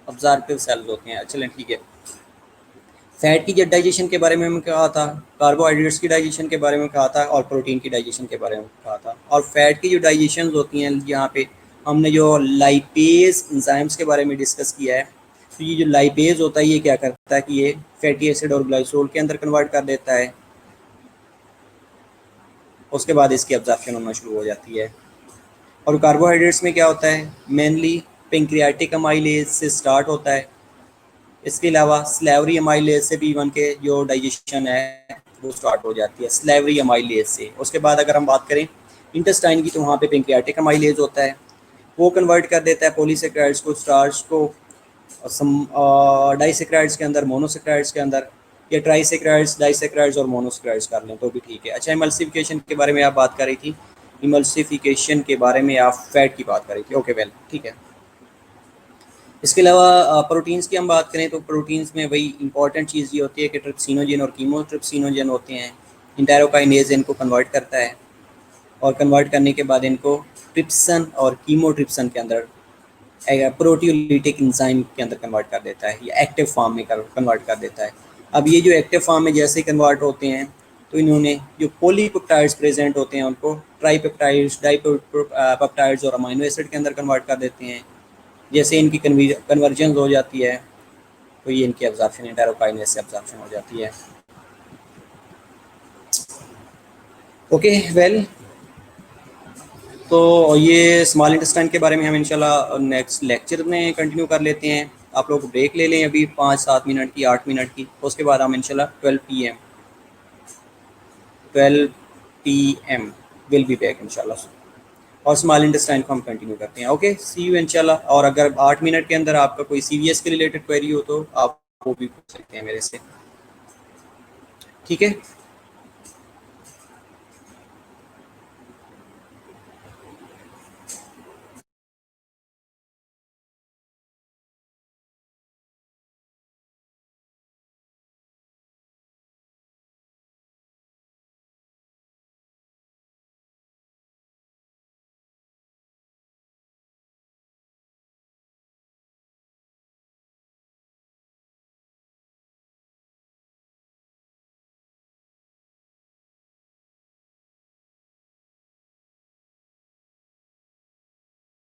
अब्जॉर्प्टिव सेल्स होते हैं। चलें ठीक है। फैट की डाइजेशन के बारे में हमने कहा था, कार्बोहाइड्रेट्स की डाइजेशन के बारे में कहा था और प्रोटीन की डाइजेशन के बारे में कहा था। और फैट की जो डाइजेशन होती हैं यहाँ पे हमने जो लाइपेज इंजाइम्स के बारे में डिस्कस किया है। तो ये जो लाइपेज होता है ये क्या करता है कि ये फैटी एसिड और ग्लाइसोल के अंदर कन्वर्ट कर देता है, उसके बाद इसकी एब्जॉर्प्शन होना शुरू हो जाती है। और कार्बोहाइड्रेट्स में क्या होता है? मेनली पेंक्रियाटिक अमाइलेज से स्टार्ट होता है। इसके अलावा स्लेवरी अमाइलेज से भी वन के जो डाइजेशन है वो स्टार्ट हो जाती है, स्लेवरी अमाइलेज से। उसके बाद अगर हम बात करें इंटेस्टाइन की तो वहाँ पे पेंक्रियाटिक अमाइलेज होता है, वो कन्वर्ट कर देता है पॉलीसेक्राइड्स को, स्टार्च को, डाइसेक्राइड्स के अंदर, मोनोसेक्राइड्स के अंदर, या ट्राइसेक्राइड्स, डाइसेक्राइड्स और मोनोसेक्राइड्स कर लें तो भी ठीक है। अच्छा, इमल्सिफिकेशन के बारे में आप बात कर रही थी, इमल्सिफिकेशन के बारे में आप फैट की बात कर रही थी। ओके वेल, ठीक है। इसके अलावा प्रोटीन्स की हम बात करें तो प्रोटीन्स में वही इंपॉर्टेंट चीज़ ये होती है कि ट्रिप्सिनोजन और कीमोट्रिप्सिनोजन होते हैं। इंटेरोकाइनेज इनको कन्वर्ट करता है और कन्वर्ट करने के बाद इनको ट्रिप्सन और कीमोट्रिप्सन के अंदर प्रोटियोलिटिक इंजाइम के अंदर कन्वर्ट कर देता है, या एक्टिव फॉर्म में कन्वर्ट कर देता है। अब ये जो एक्टिव फॉर्म में जैसे ही कन्वर्ट होते हैं तो इन्होंने जो पॉलीपेप्टाइड्स प्रेजेंट होते हैं उनको ट्राईपेप्टाइड्स, डाईपेप्टाइड्स और अमाइनो एसिड के अंदर कन्वर्ट कर देते हैं। जैसे इनकी कन्वर्जन हो जाती है तो ये इनकी एब्जॉर्प्शन इंटेरोकाइनेज से एब्जॉर्प्शन हो जाती है। ओके वेल, तो ये स्मॉल इंटेस्टाइन के बारे में हम इंशाल्लाह नेक्स्ट लेक्चर में कंटिन्यू कर लेते हैं। आप लोग ब्रेक ले लें अभी 5-7 मिनट की, 8 मिनट की, उसके बाद हम इंशाल्लाह 12 PM विल बी बैक इंशाल्लाह, और स्मॉल इंटेस्टाइन को हम कंटिन्यू करते हैं। ओके, सी यू इंशाल्लाह। और अगर 8 मिनट के अंदर आपका कोई CVS के रिलेटेड क्वेरी हो तो आप वो भी पूछ सकते हैं मेरे से, ठीक है।